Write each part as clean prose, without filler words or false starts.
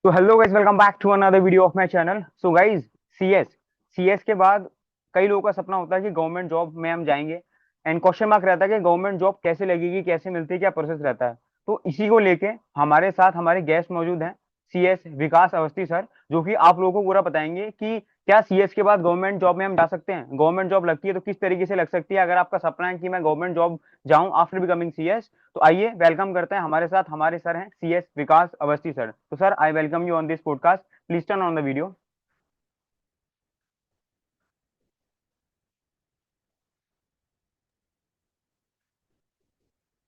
तो hello guys, welcome back to another video of my channel. So guys, CS CS के बाद कई लोगों का सपना होता है कि गवर्नमेंट जॉब में हम जाएंगे। एंड क्वेश्चन मार्क रहता है कि गवर्नमेंट जॉब कैसे लगेगी, कैसे मिलती है, क्या प्रोसेस रहता है। तो इसी को लेके हमारे साथ हमारे गेस्ट मौजूद हैं, सीएस विकास अवस्थी सर, जो कि आप लोगों को पूरा बताएंगे कि क्या सीएस के बाद गवर्नमेंट जॉब में हम जा सकते हैं, गवर्नमेंट जॉब लगती है तो किस तरीके से लग सकती है। अगर आपका सपना है कि मैं गवर्नमेंट जॉब जाऊं आफ्टर बिकमिंग सीएस, तो आइए वेलकम करते हैं हमारे साथ हमारे सर हैं सीएस विकास अवस्थी सर। तो sir, I welcome you on this podcast. Please turn on the video.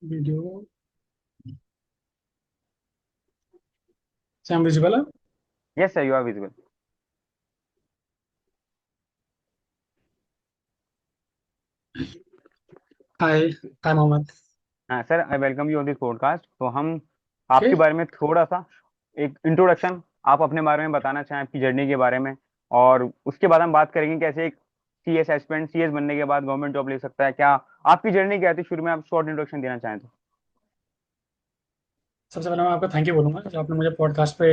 Video same visible है। Yes sir, you are visible. Hi hi Mohammad. हाँ sir, I welcome you on this podcast. तो हम okay. आपके बारे में थोड़ा सा एक इंट्रोडक्शन, आप अपने बारे में बताना चाहें, आपकी जर्नी के बारे में। और उसके बाद हम बात करेंगे कैसे एक सीएस एस्पिरेंट सीएस बनने के बाद गवर्नमेंट जॉब ले सकता है। क्या आपकी जर्नी क्या थी, शुरू में आप शॉर्ट इंट्रोडक्शन देना चाहें तो। सबसे पहले मैं आपका थैंक यू बोलूंगा जो आपने मुझे पॉडकास्ट पे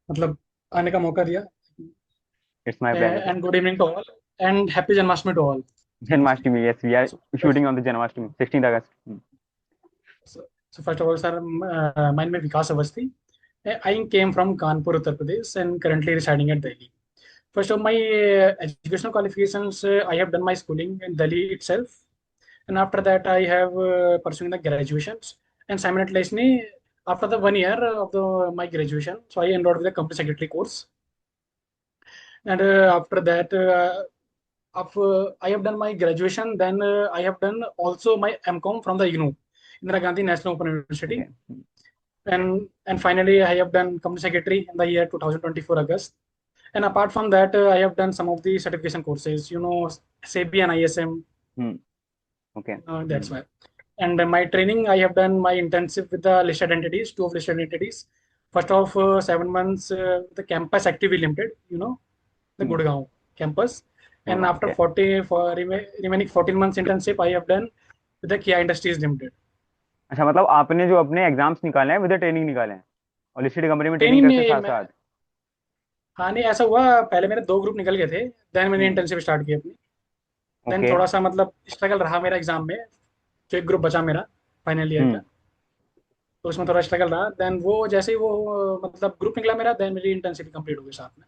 मतलब आने का मौका दिया। It's my pleasure sir. And good evening to all and happy Janmashtami to all. Janmashtami, yes we are so shooting on the Janmashtami 16 August. First of all sir, my name is Vikas Awasthi. I came from Kanpur, Uttar Pradesh, and currently residing at Delhi. First of my educational qualifications, I have done my schooling in Delhi itself, and after that I have pursuing the graduations. And simultaneously, after the 1 year of my graduation, so I enrolled with the company secretary course. And after that, I have done my graduation. Then I have done also my MCOM from the IGNOU, Indira Gandhi National Open University. Okay. And finally, I have done company secretary in the year 2024 August. And apart from that, I have done some of the certification courses, SABI and ISM. Hmm. Okay. That's why. And my training, I have done my internship with the listed entities, two of listed entities. First of 7 months, the Campus Activity Limited, the Gurgaon campus. And after okay. 40 for remaining 14 months internship, I have done with the Kia Industries Limited. अच्छा, मतलब आपने जो अपने exams निकाले हैं with training निकाले हैं, और लिस्टेड कंपनी में ट्रेनिंग ट्रेनिंग करते में साथ मैं साथ। हाँ नहीं, ऐसा हुआ, पहले मेरे दो ग्रुप निकल गए थे। देन मैंने हम्म। इंटर्नशिप स्टार्ट की अपनी। Then okay. थोड़ा सा मतलब स्ट्रगल रहा मेरा एग्जाम में, जो एक ग्रुप बचा मेरा फाइनल ईयर हम्म। का, तो उसमें थोड़ा स्ट्रगल रहा। देन वो जैसे ही वो मतलब ग्रुप निकला मेरा, देन मेरी इंटर्नशिप कंप्लीट हो गई साथ में।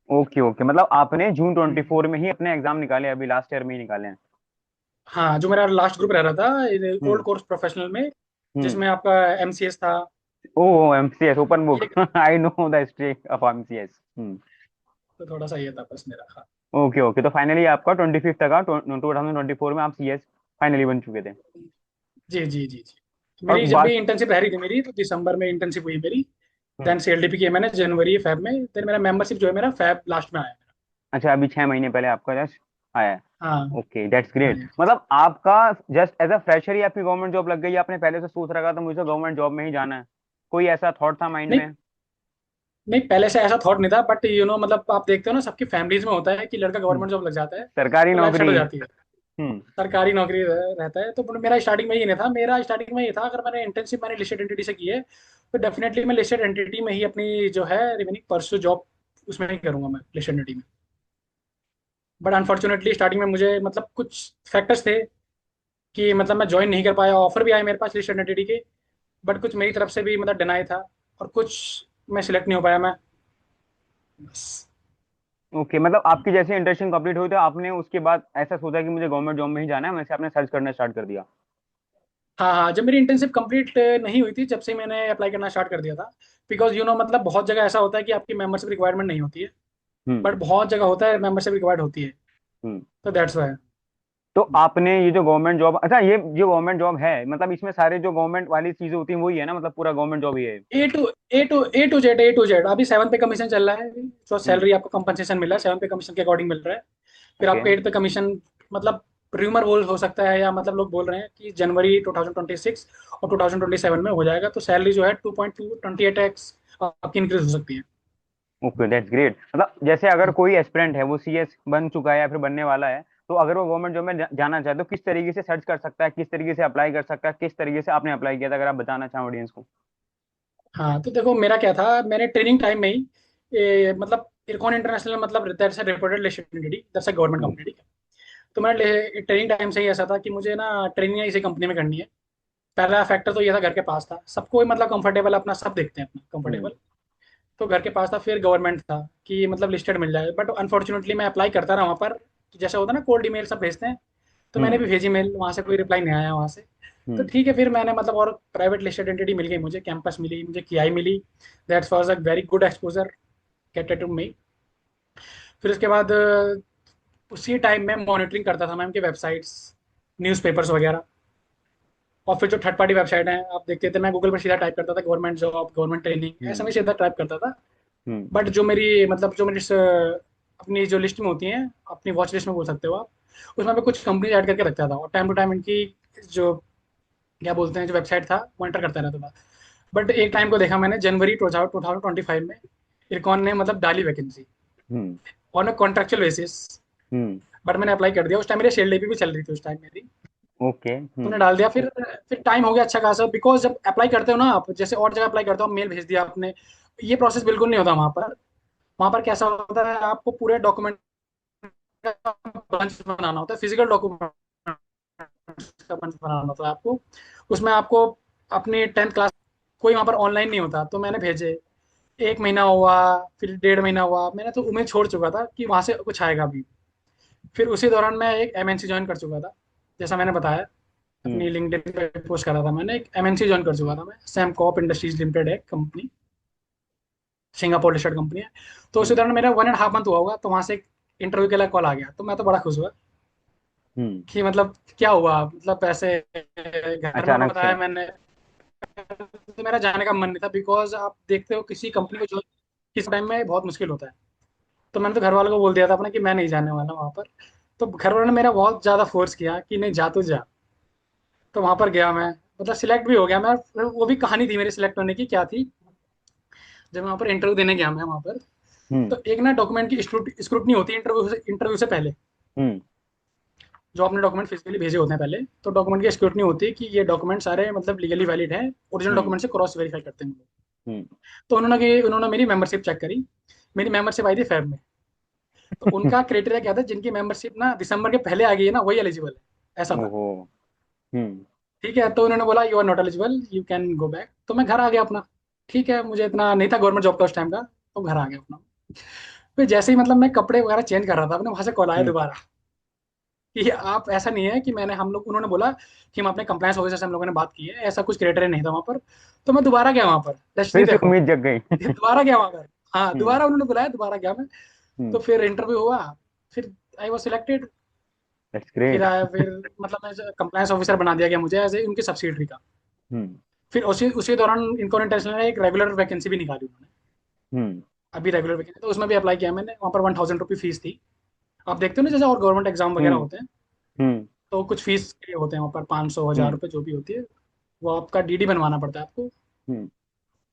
ओके ओके, मतलब आपने जून ट्वेंटी हम्म। फोर में ही अपने एग्जाम निकाले, अभी लास्ट ईयर में ही निकाले हैं। हाँ, जो मेरा लास्ट ग्रुप रह रहा था ओल्ड हम्म। कोर्स प्रोफेशनल में, हम्म। जिसमें आपका एमसीएस था। Oh, MCS open book. ये I know the history of MCS. Hmm. तो थोड़ा सा ये था बस मेरा। हाँ ओके ओके, तो फाइनली आपका 25 तक 2024 में आप सीएस फाइनली बन चुके थे। जी जी जी जी। और मेरी जब भी बात। इंटर्नशिप रह रही थी मेरी, तो दिसंबर में इंटर्नशिप हुई मेरी। हम्म। देन सीएलडीपी की मैंने जनवरी फेब में। देन मेरा मेंबरशिप जो है मेरा फेब लास्ट में आया मेरा। अच्छा, अभी 6 महीने पहले आपका जस्ट आया है। हाँ ओके, दैट्स हाँ ग्रेट। जी। मतलब आपका जस्ट एज अ फ्रेशर ही आपकी गवर्नमेंट जॉब लग गई, आपने पहले से सोच रखा था मुझे गवर्नमेंट जॉब में ही जाना है, कोई ऐसा थॉट था माइंड नहीं में। नहीं, पहले से ऐसा थॉट नहीं था, बट मतलब आप देखते हो ना, सबकी फैमिलीज में होता है कि लड़का हम्म, गवर्नमेंट जॉब लग जाता है सरकारी तो लाइफ सेट नौकरी। हो जाती है। हम्म। सरकारी नौकरी रहता है। तो मेरा स्टार्टिंग में ही नहीं था। मेरा स्टार्टिंग में ये था, अगर मैंने इंटर्नशिप मैंने लिस्टेड एंटिटी से की है, तो डेफिनेटली मैं लिस्टेड एंटिटी में ही अपनी जो है रिमेनिंग परसों जॉब उसमें ही करूंगा मैं, लिस्टेड एंटिटी में। बट अनफॉर्चुनेटली स्टार्टिंग में मुझे मतलब कुछ फैक्टर्स थे कि मतलब मैं ज्वाइन नहीं कर पाया। ऑफर भी आए मेरे पास लिस्टेड एंटिटी के, बट कुछ मेरी तरफ से भी मतलब डिनाई था, और कुछ मैं सिलेक्ट नहीं हो पाया मैं, बस। ओके, मतलब आपकी जैसे इंटर्नशिप कंप्लीट हुई तो आपने उसके बाद ऐसा सोचा कि मुझे गवर्नमेंट जॉब में ही जाना है, वैसे आपने सर्च करना स्टार्ट कर दिया। हाँ हाँ, जब मेरी इंटर्नशिप कंप्लीट नहीं हुई थी, जब से मैंने अप्लाई करना स्टार्ट कर दिया था। बिकॉज मतलब बहुत जगह ऐसा होता है कि आपकी मेंबरशिप रिक्वायरमेंट नहीं होती है, हम्म। बट बहुत जगह होता है मेंबरशिप रिक्वायर्ड होती है। हम्म। तो दैट्स वाई। तो आपने ये जो गवर्नमेंट जॉब, अच्छा ये जो गवर्नमेंट जॉब है, मतलब इसमें सारे जो गवर्नमेंट वाली चीजें होती हैं वही है ना, मतलब पूरा गवर्नमेंट जॉब ही है। ए टू जेड अभी 7 पे कमीशन चल रहा है। जो हम्म। सैलरी आपको कंपनसेशन मिल रहा है 7 पे कमीशन के अकॉर्डिंग मिल रहा है। फिर ओके। आपको 8 पे कमीशन, मतलब र्यूमर बोल हो सकता है, या मतलब लोग बोल रहे हैं कि जनवरी 2026 और 2027 में हो जाएगा, तो सैलरी जो है 2.228x आपकी इंक्रीज हो सकती है। Okay, that's great. मतलब जैसे अगर कोई एस्पिरेंट है, वो सीएस बन चुका है या फिर बनने वाला है, तो अगर वो गवर्नमेंट जॉब में जाना चाहे तो किस तरीके से सर्च कर सकता है, किस तरीके से अप्लाई कर सकता है, किस तरीके से आपने अप्लाई किया था, अगर आप बताना चाहें ऑडियंस को। हाँ, तो देखो मेरा क्या था, मैंने ट्रेनिंग टाइम में ही मतलब इरकॉन इंटरनेशनल, मतलब that's a reputed listed entity, that's a government hmm company, ठीक है। तो मेरा ट्रेनिंग टाइम से ही ऐसा था कि मुझे ना ट्रेनिंग इसी कंपनी में करनी है। पहला फैक्टर तो ये था, घर के पास था, सबको ही मतलब कंफर्टेबल, अपना सब देखते हैं अपना हम्म कंफर्टेबल। तो घर के पास था, फिर गवर्नमेंट था कि मतलब लिस्टेड मिल जाए, बट अनफॉर्चुनेटली मैं अप्लाई करता रहा वहाँ पर। तो जैसा होता है ना, कोल्ड ईमेल सब भेजते हैं, तो मैंने भी हम्म भेजी मेल, वहाँ से कोई रिप्लाई नहीं आया वहाँ से। तो हम्म ठीक है, फिर मैंने मतलब और प्राइवेट लिस्टेड एंटिटी मिल गई मुझे, कैंपस मिली मुझे, किआई मिली। That's was a very good exposure gated to me. फिर उसके बाद उसी टाइम में मॉनिटरिंग करता था मैम की वेबसाइट्स, न्यूज़पेपर्स वगैरह। और फिर जो थर्ड पार्टी वेबसाइट है आप देखते थे, मैं गूगल पर सीधा टाइप करता था गवर्नमेंट जॉब, गवर्नमेंट ट्रेनिंग, ऐसा मैं हम्म सीधा टाइप करता था। हम्म बट जो मेरी मतलब जो मेरी अपनी जो लिस्ट में होती हैं, अपनी वॉच लिस्ट में बोल सकते हो आप, उसमें मैं कुछ कंपनी ऐड करके रखता था, और टाइम टू टाइम इनकी जो क्या बोलते हैं जो वेबसाइट था वो एंटर करता रहता था। बट एक टाइम को देखा मैंने, जनवरी 2025 में इरकॉन ने मतलब डाली vacancy hmm on a contractual basis. Hmm but मैंने अप्लाई कर दिया, उस टाइम मेरी शेल भी चल रही थी उस टाइम मेरी। ओके तुमने डाल दिया, फिर टाइम हो गया अच्छा खासा, बिकॉज जब अप्लाई करते हो ना आप, जैसे और जगह अप्लाई करते हो, मेल भेज दिया आपने, ये प्रोसेस बिल्कुल नहीं होता वहाँ पर। वहाँ पर कैसा होता है, आपको पूरे डॉक्यूमेंट का बंच बनाना होता है, फिजिकल डॉक्यूमेंट का बंच बनाना होता है आपको। उसमें आपको अपनी 10th क्लास, कोई वहाँ पर ऑनलाइन नहीं होता, तो मैंने भेजे। एक महीना हुआ, फिर 1.5 महीना हुआ, मैंने तो उम्मीद छोड़ चुका था कि वहाँ से कुछ आएगा भी। फिर उसी दौरान मैं एक एमएनसी ज्वाइन कर चुका था, जैसा मैंने बताया अपनी हम्म लिंक्डइन पे पोस्ट करा था मैंने, एक एमएनसी ज्वाइन कर चुका था मैं, सैमकॉप इंडस्ट्रीज लिमिटेड है कंपनी, सिंगापुर लिस्टेड कंपनी है। तो उसी हम्म दौरान मेरा 1.5 मंथ हुआ होगा, तो वहाँ से एक इंटरव्यू के लिए कॉल आ गया, तो मैं तो बड़ा खुश हुआ हम्म कि मतलब क्या हुआ, मतलब ऐसे घर में अचानक से। बताया मैंने। तो मेरा जाने का मन नहीं था, बिकॉज आप देखते हो किसी कंपनी को जो किस टाइम में बहुत मुश्किल होता है। तो मैंने तो घर वालों को बोल दिया था अपने कि मैं नहीं जाने वाला वहाँ पर। तो घर वालों ने मेरा बहुत ज़्यादा फोर्स किया कि नहीं जा तो जा। तो वहाँ पर गया मैं, मतलब सिलेक्ट भी हो गया मैं। वो भी कहानी थी मेरी सिलेक्ट होने की, क्या थी, जब मैं वहाँ पर इंटरव्यू देने गया मैं वहाँ पर, हम्म तो एक ना डॉक्यूमेंट की स्क्रूटनी होती है इंटरव्यू से पहले। हम्म जो आपने डॉक्यूमेंट फिजिकली भेजे होते हैं पहले, तो डॉक्यूमेंट की स्क्रूटनी होती है कि ये डॉक्यूमेंट सारे मतलब लीगली वैलिड है, ओरिजिनल हम्म डॉक्यूमेंट से क्रॉस वेरीफाई करते हैं हम लोग। हम्म तो उन्होंने मेरी मेंबरशिप चेक करी। मेरी मेंबरशिप आई थी फेब में। तो उनका क्राइटेरिया क्या था, जिनकी मेंबरशिप ना दिसंबर के पहले आ गई है ना, वही एलिजिबल है, ऐसा था। ओहो। हम्म ठीक है, तो उन्होंने बोला you are not eligible, you can go back. तो मैं घर आ गया अपना। ठीक है, मुझे इतना नहीं था गवर्नमेंट जॉब का उस टाइम का, तो घर आ गया अपना। फिर जैसे ही मतलब मैं कपड़े वगैरह चेंज कर रहा था अपने, वहां से कॉल आया हम्म दोबारा कि आप, ऐसा नहीं है कि मैंने, हम लोग, उन्होंने बोला कि हम अपने कंप्लायंस ऑफिसर से हम लोगों ने बात की है, ऐसा कुछ क्राइटेरिया नहीं था वहाँ पर। तो मैं दोबारा गया वहाँ पर, डेस्टिनी फिर से देखो, उम्मीद जग गई। दोबारा गया वहाँ पर। हाँ, हम्म दोबारा उन्होंने बुलाया, दोबारा गया मैं। तो हम्म फिर इंटरव्यू हुआ। फिर आई वॉज सिलेक्टेड। दैट्स फिर ग्रेट। आया, फिर मतलब मैं कंप्लायंस ऑफिसर बना दिया गया मुझे एज ए उनकी सब्सिडरी का। हम्म फिर उसी उसी दौरान इनकॉन इंटरनेशनल ने एक रेगुलर वैकेंसी भी निकाली उन्होंने, हम्म अभी रेगुलर वैकेंसी, तो उसमें भी अप्लाई किया मैंने। वहाँ पर 1,000 रुपी फीस थी। आप देखते हो ना, जैसे और गवर्नमेंट एग्जाम वगैरह हम्म होते हैं, हम्म तो कुछ फीस के होते हैं वहाँ पर, 500 हजार हम्म रुपये जो भी होती है। वो आपका डीडी बनवाना पड़ता है आपको। हम्म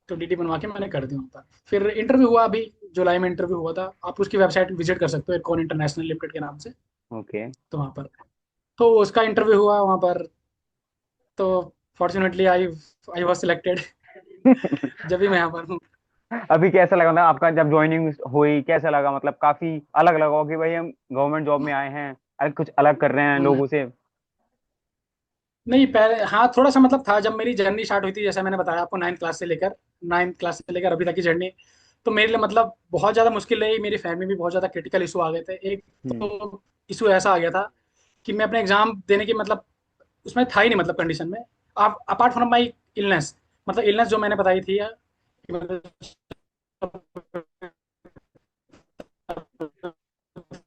तो डीडी बनवा के मैंने कर दिया वहाँ पर। फिर इंटरव्यू हुआ अभी, जुलाई में इंटरव्यू हुआ था, आप उसकी वेबसाइट विजिट कर सकते हो, इरकॉन इंटरनेशनल लिमिटेड के नाम से। ओके। तो वहाँ पर, तो उसका इंटरव्यू हुआ वहाँ पर। तो fortunately I I was selected. जब भी मैं यहाँ पर हूँ। अभी कैसा लगा था आपका जब ज्वाइनिंग हुई, कैसा लगा? मतलब काफी अलग लगा हो कि भाई हम गवर्नमेंट जॉब में आए हैं, अलग कुछ अलग कर रहे हैं लोगों से। नहीं, पहले हाँ थोड़ा सा मतलब था, जब मेरी जर्नी स्टार्ट हुई थी, जैसे मैंने बताया आपको, नाइन्थ क्लास से लेकर अभी तक की जर्नी। तो मेरे लिए मतलब बहुत ज़्यादा मुश्किल रही, मेरी फैमिली में बहुत ज़्यादा क्रिटिकल इशू आ गए थे। एक हम्म तो इशू ऐसा आ गया था कि मैं अपने एग्जाम देने की मतलब उसमें था ही नहीं, मतलब कंडीशन में। आप अपार्ट फ्रॉम माई इलनेस, मतलब इलनेस जो मैंने बताई थी, कि मतलब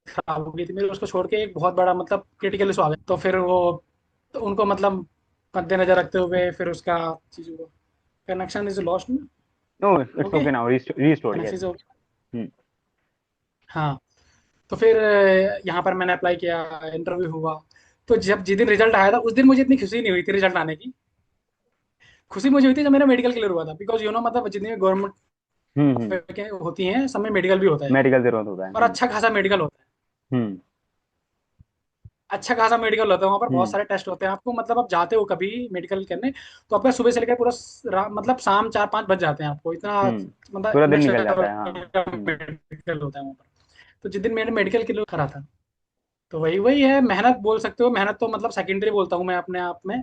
खराब हो गई थी मेरी, उसको छोड़ के एक बहुत बड़ा मतलब क्रिटिकल इशू आ गया, तो फिर वो, तो उनको मतलब मद्देनजर रखते हुए फिर उसका चीज़ों को, कनेक्शन इज लॉस्ट ना। No, it's okay, okay now, restore, connection yes. Is. Hmm हाँ, तो फिर यहाँ पर मैंने अप्लाई किया, इंटरव्यू हुआ। तो जब जिस दिन रिजल्ट आया था, उस दिन मुझे इतनी खुशी नहीं हुई थी रिजल्ट आने की। खुशी मुझे हुई थी जब मेरा मेडिकल क्लियर हुआ था, बिकॉज मतलब जितनी भी हम्म। गवर्नमेंट होती हैं, सब में मेडिकल भी होता है, मेडिकल जरूरत होता है। और अच्छा खासा मेडिकल होता है। हम्म अच्छा खासा मेडिकल होता है वहाँ पर, बहुत हम्म सारे टेस्ट होते हैं आपको, मतलब आप जाते हो कभी मेडिकल करने तो आपका सुबह से लेकर पूरा मतलब शाम 4-5 बज जाते हैं आपको, इतना हम्म। मतलब पूरा दिन नेक्स्ट निकल जाता लेवल है, हाँ। का हम्म। मेडिकल होता है वहाँ पर। तो जिस दिन मैंने मेडिकल के लिए करा था, तो वही वही है, मेहनत बोल सकते हो, मेहनत तो मतलब सेकेंडरी बोलता हूँ मैं अपने आप में,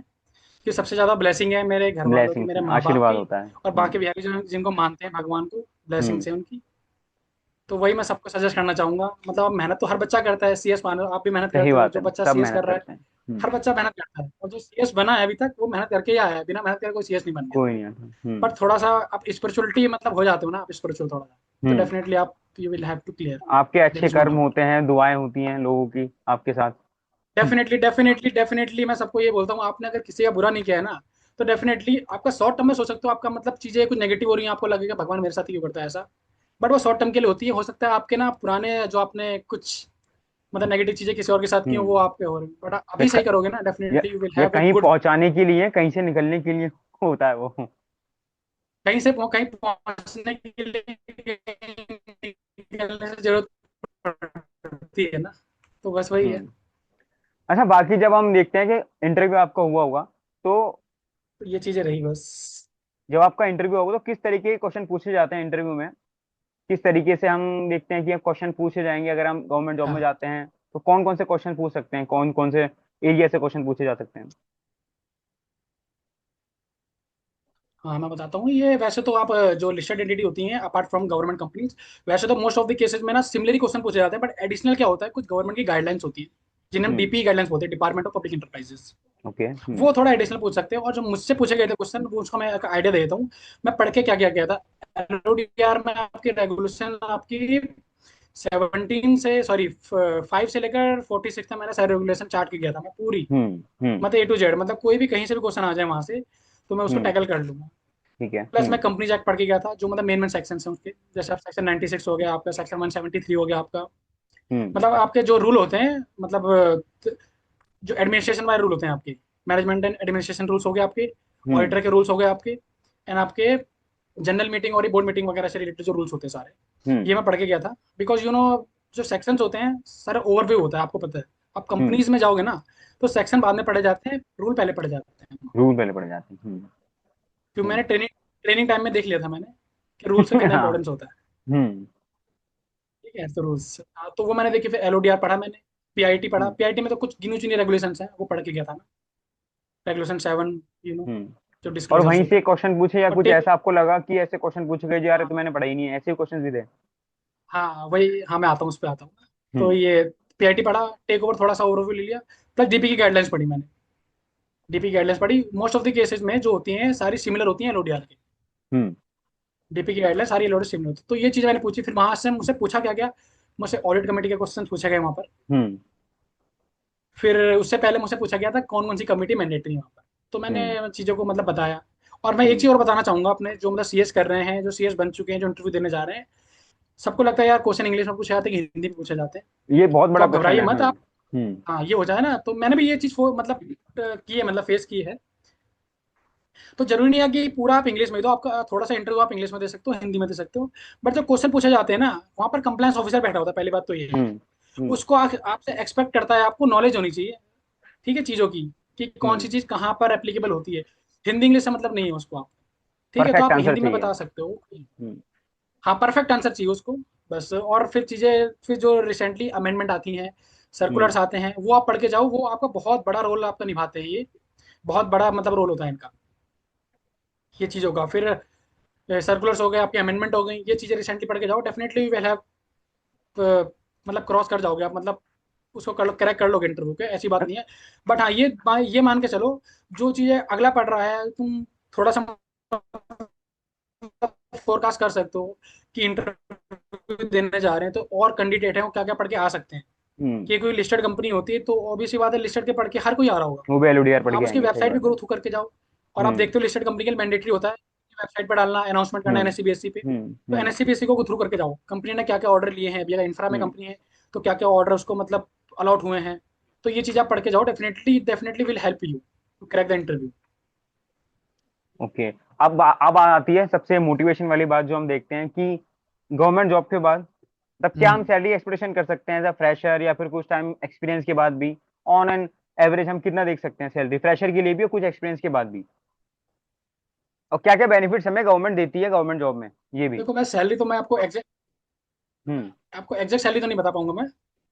कि सबसे ज्यादा ब्लेसिंग है मेरे घर वालों की, ब्लेसिंग्स मेरे हैं, माँ बाप आशीर्वाद की, होता है। और बाकी बिहारी जो जिनको मानते हैं भगवान को, ब्लेसिंग हम्म। है उनकी। तो वही मैं सबको सजेस्ट करना चाहूंगा, मतलब अब मेहनत तो हर बच्चा करता है, सीएस मानो आप भी मेहनत सही करते हो, बात जो है, बच्चा सब सीएस मेहनत कर रहा है, करते हैं। हर बच्चा मेहनत करता है, और जो सीएस बना है अभी तक वो मेहनत करके ही आया है, बिना मेहनत करके कोई सीएस नहीं बन गया। कोई नहीं आता। पर थोड़ा सा आप स्पिरिचुअलिटी मतलब हो जाते हो ना, आप स्पिरिचुअल थोड़ा सा, तो हम्म। डेफिनेटली आप you will have to clear, आपके देयर अच्छे इज नो कर्म डाउट। होते हैं, दुआएं होती हैं लोगों की आपके साथ। डेफिनेटली डेफिनेटली डेफिनेटली मैं सबको ये बोलता हूँ, आपने अगर किसी का बुरा नहीं किया है ना, तो डेफिनेटली आपका शॉर्ट टर्म में सोच सकते हो, आपका मतलब चीजें कुछ नेगेटिव हो रही हैं, आपको लगेगा भगवान मेरे साथ ही क्यों करता है ऐसा, बट वो शॉर्ट टर्म के लिए होती है। हो सकता है आपके ना पुराने जो आपने कुछ मतलब नेगेटिव चीजें किसी और के साथ की हो, वो हम्म। आपके हो रही हैं, बट या, अभी सही करोगे ना, या, डेफिनेटली यू विल या हैव ए कहीं गुड। पहुंचाने के लिए, कहीं से निकलने के लिए होता है वो। कहीं पहुंचने के लिए निकलने से जरूरत पड़ती है ना, तो बस वही है। हम्म। अच्छा, बाकी जब हम देखते हैं कि इंटरव्यू आपका हुआ होगा, तो तो ये चीजें रही बस। जब आपका इंटरव्यू होगा तो किस तरीके के क्वेश्चन पूछे जाते हैं इंटरव्यू में? किस तरीके से हम देखते हैं कि क्वेश्चन पूछे जाएंगे अगर हम गवर्नमेंट जॉब में हाँ जाते हैं? तो कौन कौन से क्वेश्चन पूछ सकते हैं, कौन कौन से एरिया से क्वेश्चन पूछे जा सकते हैं? हाँ मैं बताता हूँ, ये वैसे तो आप जो लिस्टेड एंटिटी होती हैं अपार्ट फ्रॉम गवर्नमेंट कंपनीज, वैसे तो मोस्ट ऑफ द केसेस में ना सिमिलर ही क्वेश्चन पूछे जाते हैं, बट एडिशनल क्या होता है, कुछ गवर्नमेंट की गाइडलाइंस होती है जिन्हें हम हम्म। डीपी गाइडलाइंस बोलते हैं, department of public enterprises. Okay. वो थोड़ा एडिशनल पूछ सकते हैं, और जो मुझसे पूछे गए थे क्वेश्चन वो उसका मैं एक आइडिया देता हूँ। मैं पढ़ के क्या क्या किया था, एलओडीआर में आपकी रेगुलेशन आपकी 17 से सॉरी 5 से लेकर 46 तक मैंने सारी रेगुलेशन चार्ट की गया था मैं पूरी, हम्म। मतलब A to Z, मतलब कोई भी कहीं से भी क्वेश्चन आ जाए वहां से तो मैं उसको हम्म। टैकल कर लूंगा। ठीक है। प्लस मैं कंपनी जैक पढ़ के गया था, जो मतलब मेन मेन सेक्शन है उसके, जैसे आप सेक्शन 96 हो गया आपका, सेक्शन 173 हो गया आपका, हम्म। मतलब आपके जो रूल होते हैं, मतलब जो एडमिनिस्ट्रेशन वाले रूल होते हैं आपके, मैनेजमेंट एंड एडमिनिस्ट्रेशन रूल्स हो गए आपके, हम्म। ऑडिटर के रूल्स हो गए आपके, एंड आपके जनरल मीटिंग और बोर्ड मीटिंग वगैरह से रिलेटेड जो रूल्स होते हैं सारे, हम्म। ये मैं पढ़ के गया था। बिकॉज जो सेक्शंस होते हैं सारे ओवरव्यू होता है, आपको पता है, आप हम्म। कंपनीज में जाओगे ना तो सेक्शन बाद में पढ़े जाते हैं, रूल पहले पढ़े जाते हैं। रूल पहले पड़ जाते हैं। क्यों, मैंने हम्म। ट्रेनिंग टाइम में देख लिया था मैंने कि रूल्स का कितना हाँ। इंपॉर्टेंस होता है। हम्म। ठीक है, तो रूल्स, हाँ, तो वो मैंने देखी, फिर एलओडीआर पढ़ा मैंने, पीआईटी पढ़ा, हम्म। पीआईटी में तो कुछ गिनी चुनी रेगुलेशंस हैं वो पढ़ के गया था मैं, रेगुलेशन 7, हम्म। जो और डिस्क्लोजर्स वहीं होते से हैं। क्वेश्चन पूछे, या और कुछ टेक, ऐसा आपको लगा कि ऐसे क्वेश्चन पूछे गए जो यार ये हाँ तो मैंने पढ़ा ही नहीं है, ऐसे क्वेश्चन भी थे? हाँ वही, हाँ मैं आता हूँ उस पर आता हूँ। तो हम्म। ये पीआईटी पढ़ा, टेक ओवर थोड़ा सा ओवरव्यू ले लिया, प्लस डीपी की गाइडलाइंस पढ़ी मैंने, डीपी गाइडलाइंस पढ़ी, मोस्ट ऑफ द केसेस में जो होती हैं सारी सिमिलर होती हैं एलओडीआर की, हम्म। डीपी की गाइडलाइंस सारी एलओडीआर सिमिलर होती है। तो ये चीज़ मैंने पूछी, फिर वहां से मुझसे पूछा क्या गया, मुझसे ऑडिट कमेटी के क्वेश्चन पूछे गए वहां पर। हम्म। फिर उससे पहले मुझसे पूछा गया था कौन कौन सी कमेटी मैंडेटरी है वहाँ पर, तो हम्म। मैंने चीज़ों को मतलब बताया। और मैं एक हम्म। चीज़ और बताना चाहूंगा, अपने जो मतलब सीएस कर रहे हैं, जो सीएस बन चुके हैं, जो इंटरव्यू देने जा रहे हैं, सबको लगता है यार क्वेश्चन इंग्लिश में पूछे जाते हैं कि हिंदी में पूछे जाते हैं, ये बहुत तो बड़ा आप क्वेश्चन घबराइए है। मत आप। हम्म। हाँ ये हो जाए ना, तो मैंने भी ये चीज़ मतलब की है, मतलब फेस की है। तो जरूरी नहीं है कि पूरा आप इंग्लिश में ही दो, आपका थोड़ा सा इंटरव्यू आप इंग्लिश में दे सकते हो, हिंदी में दे सकते हो, बट जो क्वेश्चन पूछे जाते हैं ना, वहाँ पर कंप्लायंस ऑफिसर बैठा होता है, पहली बात तो ये है। हम्म। हम्म। उसको आपसे एक्सपेक्ट करता है, आपको नॉलेज होनी चाहिए, ठीक है, चीज़ों की, कि कौन सी हम्म। चीज़ कहाँ पर एप्लीकेबल होती है। हिंदी इंग्लिश से मतलब नहीं है उसको, आप ठीक है, तो परफेक्ट आप आंसर हिंदी में चाहिए। बता सकते हो। हम्म। हाँ परफेक्ट आंसर चाहिए उसको, बस। और फिर चीज़ें, फिर जो रिसेंटली अमेंडमेंट आती हैं, हम्म। सर्कुलर्स आते हैं, वो आप पढ़ के जाओ, वो आपका बहुत बड़ा रोल आपका निभाते हैं ये, बहुत बड़ा मतलब रोल होता है इनका, ये चीज़ों का। फिर सर्कुलर्स हो गए आपके, अमेंडमेंट हो गई, ये चीज़ें रिसेंटली पढ़ के जाओ, डेफिनेटली विल हैव, मतलब क्रॉस कर जाओगे आप, मतलब उसको कर लो, करेक्ट कर लोगे इंटरव्यू के, ऐसी बात नहीं है। बट हाँ ये मान के चलो, जो चीज़ें अगला पढ़ रहा है तुम थोड़ा सा फोरकास्ट कर सकते हो कि इंटरव्यू देने जा रहे हैं तो और कैंडिडेट हैं वो क्या क्या पढ़ के आ सकते हैं, हम्म। कि कोई लिस्टेड कंपनी होती है तो ऑब्वियसली बात है, लिस्टेड के पढ़ के हर कोई आ रहा होगा। वो भी एलओडीआर पढ़ आप के उसकी आएंगे, सही वेबसाइट भी बात है। ग्रो थ्रू करके जाओ, और आप हम्म। देखते हो लिस्टेड कंपनी के लिए मैंडेटरी होता है वेबसाइट पर डालना, अनाउंसमेंट करना हम्म। एनएससी बीएससी पे। हम्म। तो हम्म। एनएससी बीएससी को थ्रू करके जाओ, कंपनी ने क्या क्या ऑर्डर लिए हैं, अभी अगर इंफ्रा में हम्म। कंपनी है तो क्या क्या ऑर्डर उसको मतलब अलॉट हुए हैं। तो ये चीज़ आप पढ़ के जाओ, definitely definitely will help you to crack the interview. Okay. अब आती है सबसे मोटिवेशन वाली बात, जो हम देखते हैं कि गवर्नमेंट जॉब के बाद तब क्या हम हम्म। सैलरी एक्सपेक्टेशन कर सकते हैं एज अ फ्रेशर, या फिर कुछ टाइम एक्सपीरियंस के बाद भी? ऑन एन एवरेज हम कितना देख सकते हैं सैलरी, फ्रेशर के लिए भी और कुछ एक्सपीरियंस के बाद भी? और क्या क्या बेनिफिट्स हमें गवर्नमेंट देती है गवर्नमेंट जॉब में, ये भी। देखो मैं सैलरी तो मैं हम्म। आपको एग्जैक्ट सैलरी तो नहीं बता पाऊंगा मैं।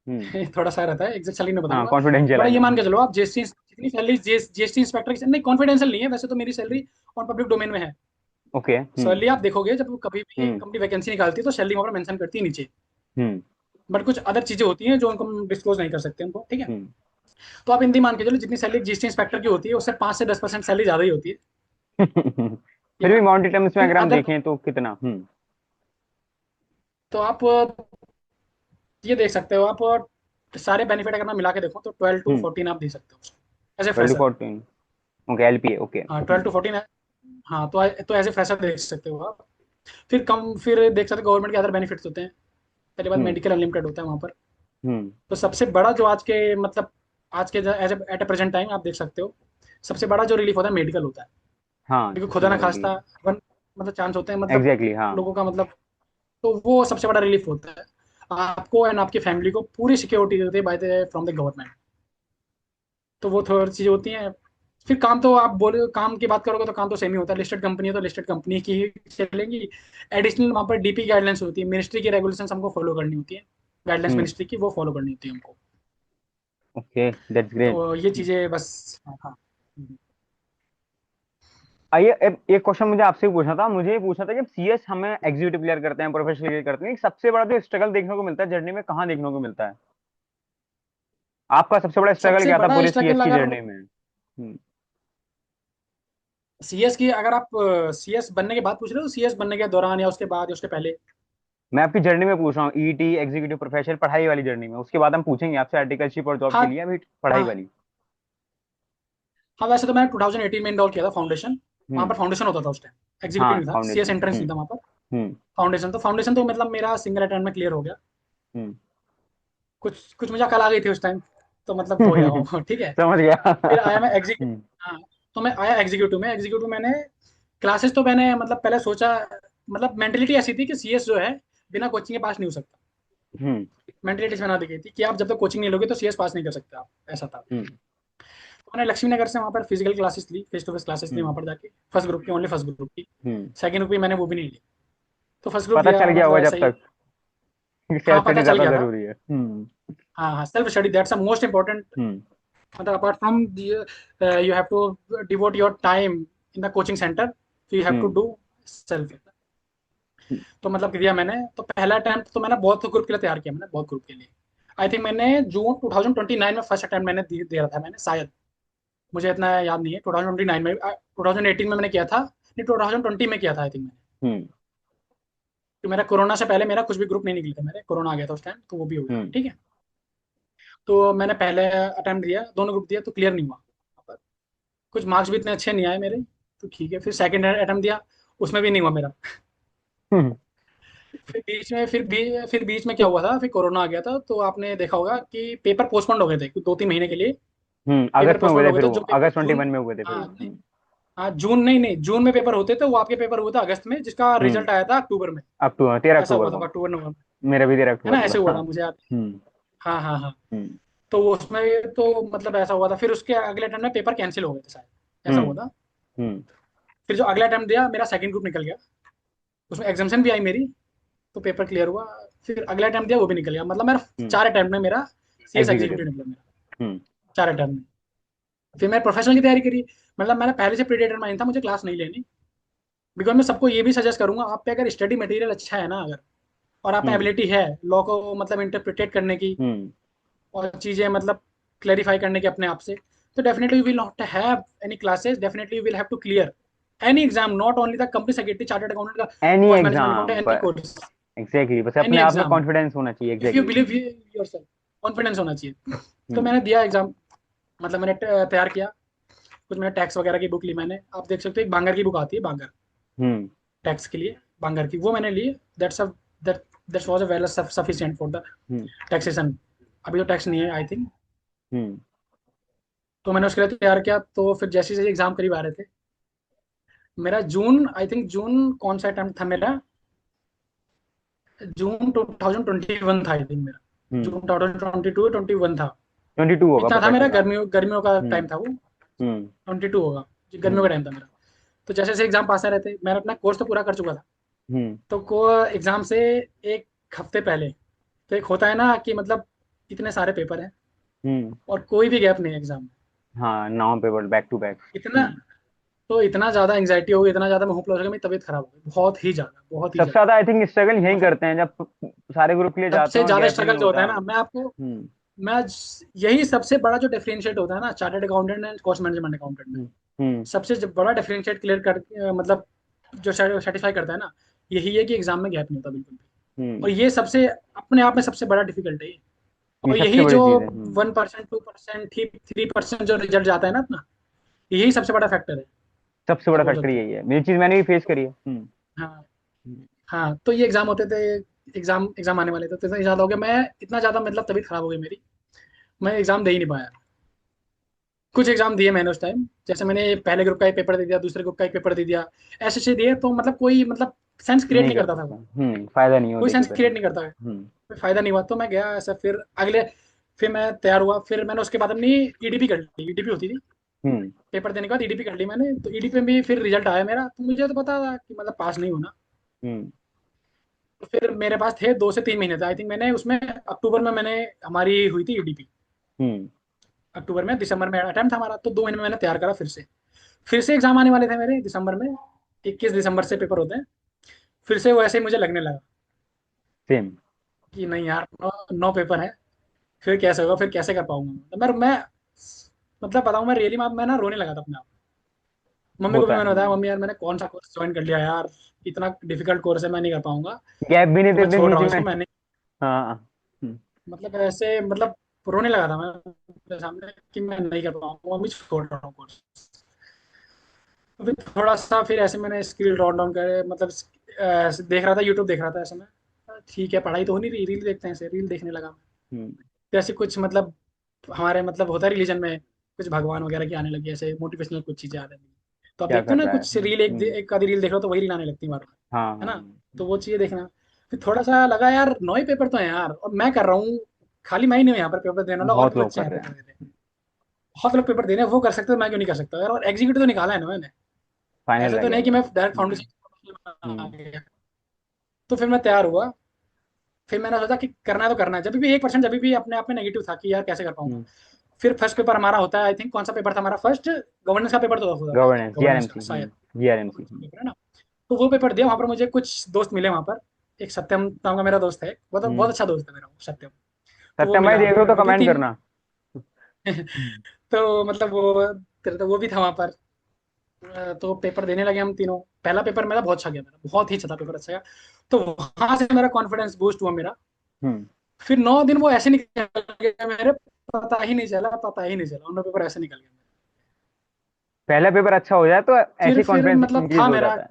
हम्म। थोड़ा सा रहता है, एग्जैक्ट सैलरी नहीं हाँ, बताऊंगा। कॉन्फिडेंशियल बट है ये जो। मान के चलो आप जीएसटी जितनी सैलरी जीएसटी इंस्पेक्टर की नहीं, कॉन्फिडेंशियल नहीं है वैसे तो मेरी सैलरी ऑन पब्लिक डोमेन में है। ओके। सैलरी आप देखोगे जब कभी भी हम्म। कंपनी वैकेंसी निकालती है तो सैलरी वहाँ पर मेंशन करती है नीचे। हम्म। बट कुछ अदर चीजें होती हैं जो उनको हम डिस्क्लोज नहीं कर सकते उनको, ठीक है। हम्म। तो आप हिंदी मान के चलो जितनी सैलरी जीएसटी इंस्पेक्टर की होती है उससे 5 से 10% सैलरी ज्यादा ही होती है, फिर ठीक भी है। मॉनिटरी टर्म्स में फिर अगर हम अदर, देखें तो कितना? तो आप ये देख सकते हो आप सारे बेनिफिट अगर मैं मिला के देखूँ तो 12 to 14 आप दे सकते हो as a 12 to fresher. 14। Okay, LPA, okay. हाँ 12 to 14 है। हाँ तो एज ए फ्रेशर देख सकते हो आप। फिर देख सकते हो गवर्नमेंट के अदर बेनिफिट्स होते हैं। पहली बात, हम्म। मेडिकल अनलिमिटेड होता है वहाँ पर। हम्म। तो सबसे बड़ा जो आज के मतलब आज के एज एट ए प्रेजेंट टाइम आप देख सकते हो, सबसे बड़ा जो रिलीफ होता है मेडिकल होता है। हाँ, क्योंकि सबसे खुदा ना बड़ा खास्ता रिलीफ। वन मतलब चांस होते हैं मतलब एग्जैक्टली, हाँ। लोगों का मतलब, तो वो सबसे बड़ा रिलीफ होता है आपको एंड आपकी फैमिली को। पूरी सिक्योरिटी होती है by the from the government. तो वो थोड़ी चीजें होती हैं। फिर काम तो आप बोले काम की बात करोगे तो काम तो सेम ही होता है। लिस्टेड कंपनी है तो लिस्टेड कंपनी की ही चलेंगी। एडिशनल वहाँ पर डीपी गाइडलाइंस होती है, मिनिस्ट्री की रेगुलेशन हमको फॉलो करनी होती है। गाइडलाइंस हम्म। मिनिस्ट्री की वो फॉलो करनी होती है हमको। Okay, that's great. तो ये चीजें बस, हाँ हाँ। आइए, एक क्वेश्चन मुझे आपसे भी पूछना था। मुझे ये पूछना था कि सीएस हमें एग्जीक्यूटिव क्लियर करते हैं, प्रोफेशनल क्लियर करते हैं, सबसे बड़ा जो स्ट्रगल देखने को मिलता है जर्नी में, कहाँ देखने को मिलता है? आपका सबसे बड़ा स्ट्रगल सबसे क्या था बड़ा पूरे सीएस स्ट्रगल की अगर जर्नी में? सीएस की, अगर आप सीएस बनने के बाद पूछ रहे हो, सीएस बनने के दौरान या उसके बाद या उसके पहले? मैं आपकी जर्नी में पूछ रहा हूँ, ईटी एग्जीक्यूटिव प्रोफेशनल पढ़ाई वाली जर्नी में। उसके बाद हम पूछेंगे आपसे आर्टिकलशिप और जॉब हाँ के लिए, अभी पढ़ाई हाँ वाली। हाँ। वैसे तो मैंने 2018 में इनरोल किया था फाउंडेशन। वहाँ पर हम्म। फाउंडेशन होता था उस टाइम, एग्जीक्यूटिव हाँ, नहीं था, सीएस फाउंडेशन। एंट्रेंस नहीं था वहाँ पर। हम्म। फाउंडेशन तो मतलब मेरा सिंगल अटेम्प्ट में क्लियर हो गया। हम्म। कुछ कुछ मुझे अकल आ गई थी उस टाइम, तो मतलब हो गया वो ठीक है। समझ गया। फिर आया मैं एग्जीक्यूटिव। हम्म। हाँ, तो मैं आया एग्जीक्यूटिव में। एग्जीक्यूटिव मैंने क्लासेस तो मैंने मतलब पहले सोचा, मतलब मेंटेलिटी ऐसी थी कि सीएस जो है बिना कोचिंग के पास नहीं हो सकता। हम्म। मेंटेलिटी बना दी गई थी कि आप जब तक कोचिंग नहीं लोगे तो सीएस पास नहीं कर सकते आप, ऐसा था। हम्म। तो मैंने लक्ष्मी नगर से वहाँ पर फिजिकल क्लासेस ली, फेस टू फेस क्लासेस ली हम्म। वहाँ पर जाके, फर्स्ट ग्रुप की, ओनली फर्स्ट ग्रुप की। हम्म। सेकंड ग्रुप की मैंने वो भी नहीं ली। तो फर्स्ट ग्रुप पता दिया चल गया मतलब होगा ऐसा जब ही। तक कि हाँ सेल्फ पता स्टडी चल ज्यादा गया था। जरूरी है। हाँ हाँ, self study that's the most important. Hmm. मतलब apart from you have to devote your time in the coaching centre, you have to hmm. Do self. तो मतलब दिया मैंने। तो पहला अटेम्प्ट तो मैंने बहुत ग्रुप के लिए तैयार किया, मैंने बहुत ग्रुप के लिए। आई थिंक मैंने जून 2029 में फर्स्ट अटेम्प्ट मैंने दे रहा था मैंने शायद, मुझे इतना याद नहीं है। 2029 में 2018 में मैंने किया था, नहीं 2020 में किया था आई थिंक मैंने। हम्म। तो मेरा कोरोना से पहले मेरा कुछ भी ग्रुप नहीं निकला था, मेरे कोरोना आ गया था उस टाइम, तो वो भी हो गया, हम्म। ठीक है। तो मैंने पहले अटेम्प्ट दिया, दोनों ग्रुप दिया तो क्लियर नहीं हुआ। कुछ मार्क्स भी इतने अच्छे नहीं आए मेरे, तो ठीक है। फिर सेकंड अटेम्प्ट दिया, उसमें भी नहीं हुआ मेरा। हम्म। फिर बीच में क्या हुआ था, फिर कोरोना आ गया था, तो आपने देखा होगा कि पेपर पोस्टपोन्ड हो गए थे कुछ 2-3 महीने के लिए। पेपर अगस्त में हुए पोस्टपोन्ड थे हो गए फिर थे वो, जो पेपर अगस्त जून, 21 में हुए थे फिर हाँ वो। नहीं, हाँ जून नहीं नहीं, जून में पेपर होते थे वो, आपके पेपर हुए थे अगस्त में, जिसका हम्म। रिजल्ट आया था अक्टूबर में। अक्टूबर, 13 ऐसा अक्टूबर हुआ था, को। अक्टूबर नवंबर, मेरा भी 13 है अक्टूबर ना, को ऐसे था, हुआ हाँ। था मुझे याद। हम्म। हाँ हाँ हाँ। हम्म। तो उसमें तो मतलब ऐसा हुआ था, फिर उसके अगले टाइम में पेपर कैंसिल हो गए थे शायद, ऐसा हुआ हम्म। था। हम्म। फिर जो अगला टाइम दिया मेरा सेकंड ग्रुप निकल गया, उसमें एग्जामेशन भी आई मेरी, तो पेपर क्लियर हुआ। फिर अगला अटेम्प्ट दिया वो भी निकल गया, मतलब मेरा हम्म। 4 अटेम्प्ट में मेरा सीएस एग्जीक्यूटिव। एग्जीक्यूटिव निकला मेरा, हम्म। 4 अटेम्प्ट में। फिर मैं प्रोफेशनल की तैयारी करी। मतलब मैंने पहले से प्रीडिटरमाइन था मुझे क्लास नहीं लेनी। बिकॉज मैं सबको ये भी सजेस्ट करूंगा, आप पे अगर स्टडी मटेरियल अच्छा है ना, अगर और आप में हम्म। एबिलिटी है लॉ को मतलब इंटरप्रिटेट करने की हम्म। और चीजें मतलब क्लैरिफाई करने की अपने आप से, तो definitely you will not have any classes, definitely you will have to clear any exam, not only the company secretary, chartered accountant का, any cost management account, exam any पर। कोर्स, एग्जैक्टली, बस any अपने आप में exam. Confidence होना चाहिए, if you exactly. Believe yourself, confidence होना चाहिए। तो हम्म। मैंने दिया एग्जाम, मतलब मैंने तैयार किया। कुछ मैंने टैक्स वगैरह की बुक ली मैंने, आप देख सकते हो एक बांगर की बुक आती है, बांगर हम्म। टैक्स के लिए, बांगर की वो मैंने ली। That's a that that's was a well sufficient for the hmm. Taxation. अभी तो टैक्स नहीं है आई थिंक। हम्म। तो मैंने उसके लिए तैयार किया। तो फिर जैसे जैसे एग्जाम करीब आ रहे थे, मेरा जून आई थिंक, जून कौन सा अटेम्प्ट था मेरा, जून 2021 था आई थिंक मेरा, हम्म। जून 2022 21 था। 22 होगा इतना था पक्का मेरा, चेक। गर्मियों गर्मियों का हम्म। टाइम था वो। हम्म। 22 होगा जी, गर्मियों का हम्म। टाइम था मेरा। तो जैसे जैसे एग्जाम पास आ रहे थे, मैंने अपना कोर्स तो पूरा कर चुका था। हम्म। तो को एग्जाम से एक हफ्ते पहले, तो एक होता है ना कि मतलब इतने सारे पेपर हैं हम्म। और कोई भी गैप नहीं है एग्जाम में। हाँ, 9 पेपर बैक टू बैक। इतना, तो इतना ज्यादा एंग्जाइटी हो गई, इतना ज्यादा मैं होपलेस हो गया, मेरी तबीयत खराब हो गई बहुत ही ज्यादा, बहुत ही सबसे ज्यादा। ज्यादा आई थिंक स्ट्रगल यही मतलब करते हैं जब सारे ग्रुप के लिए जाते सबसे हैं और ज्यादा गैप नहीं स्ट्रगल जो होता होता। है ना, मैं आपको, हम्म। मैं यही सबसे बड़ा जो डिफरेंशिएट होता है ना chartered accountant and cost management accountant में, हम्म। हम्म। सबसे जो बड़ा डिफरेंशिएट क्लियर कर मतलब जो सेटिस्फाई करता है ना, यही है कि एग्जाम में गैप नहीं होता बिल्कुल भी। और हम्म। ये सबसे अपने आप में सबसे बड़ा डिफिकल्ट है ये। ये और सबसे यही बड़ी जो चीज है। 1%, 2%, 3% जो रिजल्ट जाता है ना अपना, यही सबसे बड़ा फैक्टर है, सबसे आप बड़ा बोल फैक्टर सकते हो। यही है, ये चीज मैंने भी फेस करी है। हाँ। हम्म। हाँ, तो ये एग्जाम होते थे, एग्जाम एग्जाम आने वाले थे, तो इतना ज्यादा हो गया, मैं इतना ज्यादा मतलब तबीयत खराब हो गई मेरी, मैं एग्जाम दे ही नहीं पाया। कुछ एग्जाम दिए मैंने उस टाइम, जैसे मैंने पहले ग्रुप का एक पेपर दे दिया, दूसरे ग्रुप का एक पेपर दे दिया, ऐसे ऐसे दिए, तो मतलब कोई मतलब सेंस क्रिएट नहीं नहीं कर करता था सकता, वो, फायदा नहीं हो कोई देखे सेंस फिर। क्रिएट नहीं करता वो, कोई फायदा नहीं हुआ। तो मैं गया ऐसा, फिर अगले, फिर मैं तैयार हुआ, फिर मैंने उसके बाद अपनी ईडीपी कर ली, ईडीपी होती थी, हम्म। पेपर देने के बाद ईडीपी कर ली मैंने। तो ईडीपी में भी फिर रिजल्ट आया मेरा, तो मुझे तो पता था कि मतलब पास नहीं होना। हम्म। तो फिर मेरे पास थे 2 से 3 महीने थे आई थिंक, मैंने उसमें अक्टूबर में मैंने, हमारी हुई थी ईडीपी, हम्म। अक्टूबर में, दिसंबर में अटेम्प्ट था हमारा, तो 2 महीने में मैंने तैयार करा फिर से एग्जाम आने वाले थे मेरे दिसंबर में, 21 दिसंबर से पेपर होते हैं। फिर से वो ऐसे ही मुझे लगने लगा सेम। कि नहीं यार, 9 पेपर है, फिर कैसे होगा, फिर कैसे कर पाऊंगा मैं मतलब बताऊं, मैं रियली मैं ना रोने लगा था अपने आप। मम्मी को भी होता मैंने है। बताया, मम्मी यार मैंने कौन सा कोर्स ज्वाइन कर लिया यार, इतना डिफिकल्ट कोर्स है, मैं नहीं कर पाऊंगा, गैप भी नहीं तो मैं देते छोड़ रहा बीच हूँ में। इसको, मैं नहीं, हाँ। मतलब ऐसे मतलब रोने लगा था मैं उनके सामने कि मैं नहीं कर पाऊंगा, मम्मी छोड़ रहा हूँ कोर्स। तो फिर थोड़ा सा फिर ऐसे मैंने स्किल डाउन डाउन करे, मतलब देख रहा था, यूट्यूब देख रहा था ऐसे में, ठीक है पढ़ाई तो हो नहीं रही, रील देखते हैं, ऐसे रील देखने लगा मैं। हम्म। जैसे कुछ मतलब हमारे मतलब होता है रिलीजन में, कुछ भगवान वगैरह की आने लगी, ऐसे मोटिवेशनल कुछ चीजें आने लगी। तो आप क्या देखते हो कर ना रहा है। कुछ रील, एक आधी रील देख लो तो वही रील आने लगती है बार बार, हाँ है हाँ। ना। तो वो चीजें देखना, फिर थोड़ा सा लगा यार, 9 ही पेपर तो हैं यार, और मैं कर रहा हूँ, खाली मैं ही नहीं हूँ यहाँ पर पेपर देने वाला, और बहुत भी लोग बच्चे कर हैं रहे पेपर हैं। देने, बहुत लोग पेपर दे रहे हैं, वो कर सकते हो, मैं क्यों नहीं कर सकता यार, और एग्जीक्यूटिव तो निकाला है ना मैंने, फाइनल ऐसे रह तो गया नहीं कि बस। मैं डायरेक्ट हम्म। फाउंडेशन आ हम्म। गया। तो फिर मैं तैयार हुआ, फिर मैंने सोचा कि करना है तो करना है, जब भी 1% जब भी अपने आप में नेगेटिव था कि यार कैसे कर पाऊंगा। हम्म। फिर फर्स्ट पेपर हमारा होता है आई थिंक, कौन सा पेपर था हमारा फर्स्ट, गवर्नेंस का पेपर तो होता था आई थिंक, गवर्नेंस, गवर्नेंस का जीआरएमसी। शायद, जीआरएमसी। पेपर है ना। तो वो पेपर दिया, वहां पर मुझे कुछ दोस्त मिले वहां पर, एक सत्यम नाम का मेरा दोस्त है, बहुत बहुत हम्म। अच्छा दोस्त है मेरा वो सत्यम। तो वो सत्यम भाई मिला, देख रहे हो तो वो भी कमेंट तीन करना। हम्म। तो मतलब वो भी था वहां पर। तो पेपर देने लगे हम तीनों, पहला पेपर मेरा बहुत अच्छा गया, मेरा बहुत ही अच्छा था पेपर, अच्छा गया। तो वहां से मेरा कॉन्फिडेंस बूस्ट हुआ मेरा। हम्म। फिर 9 दिन वो ऐसे निकल गया मेरे, पता ही नहीं चला, पता ही नहीं चला, 9 पेपर ऐसे निकल गया। पहला पेपर अच्छा हो जाए तो ऐसे फिर कॉन्फिडेंस मतलब इंक्रीज था हो मेरा, जाता है।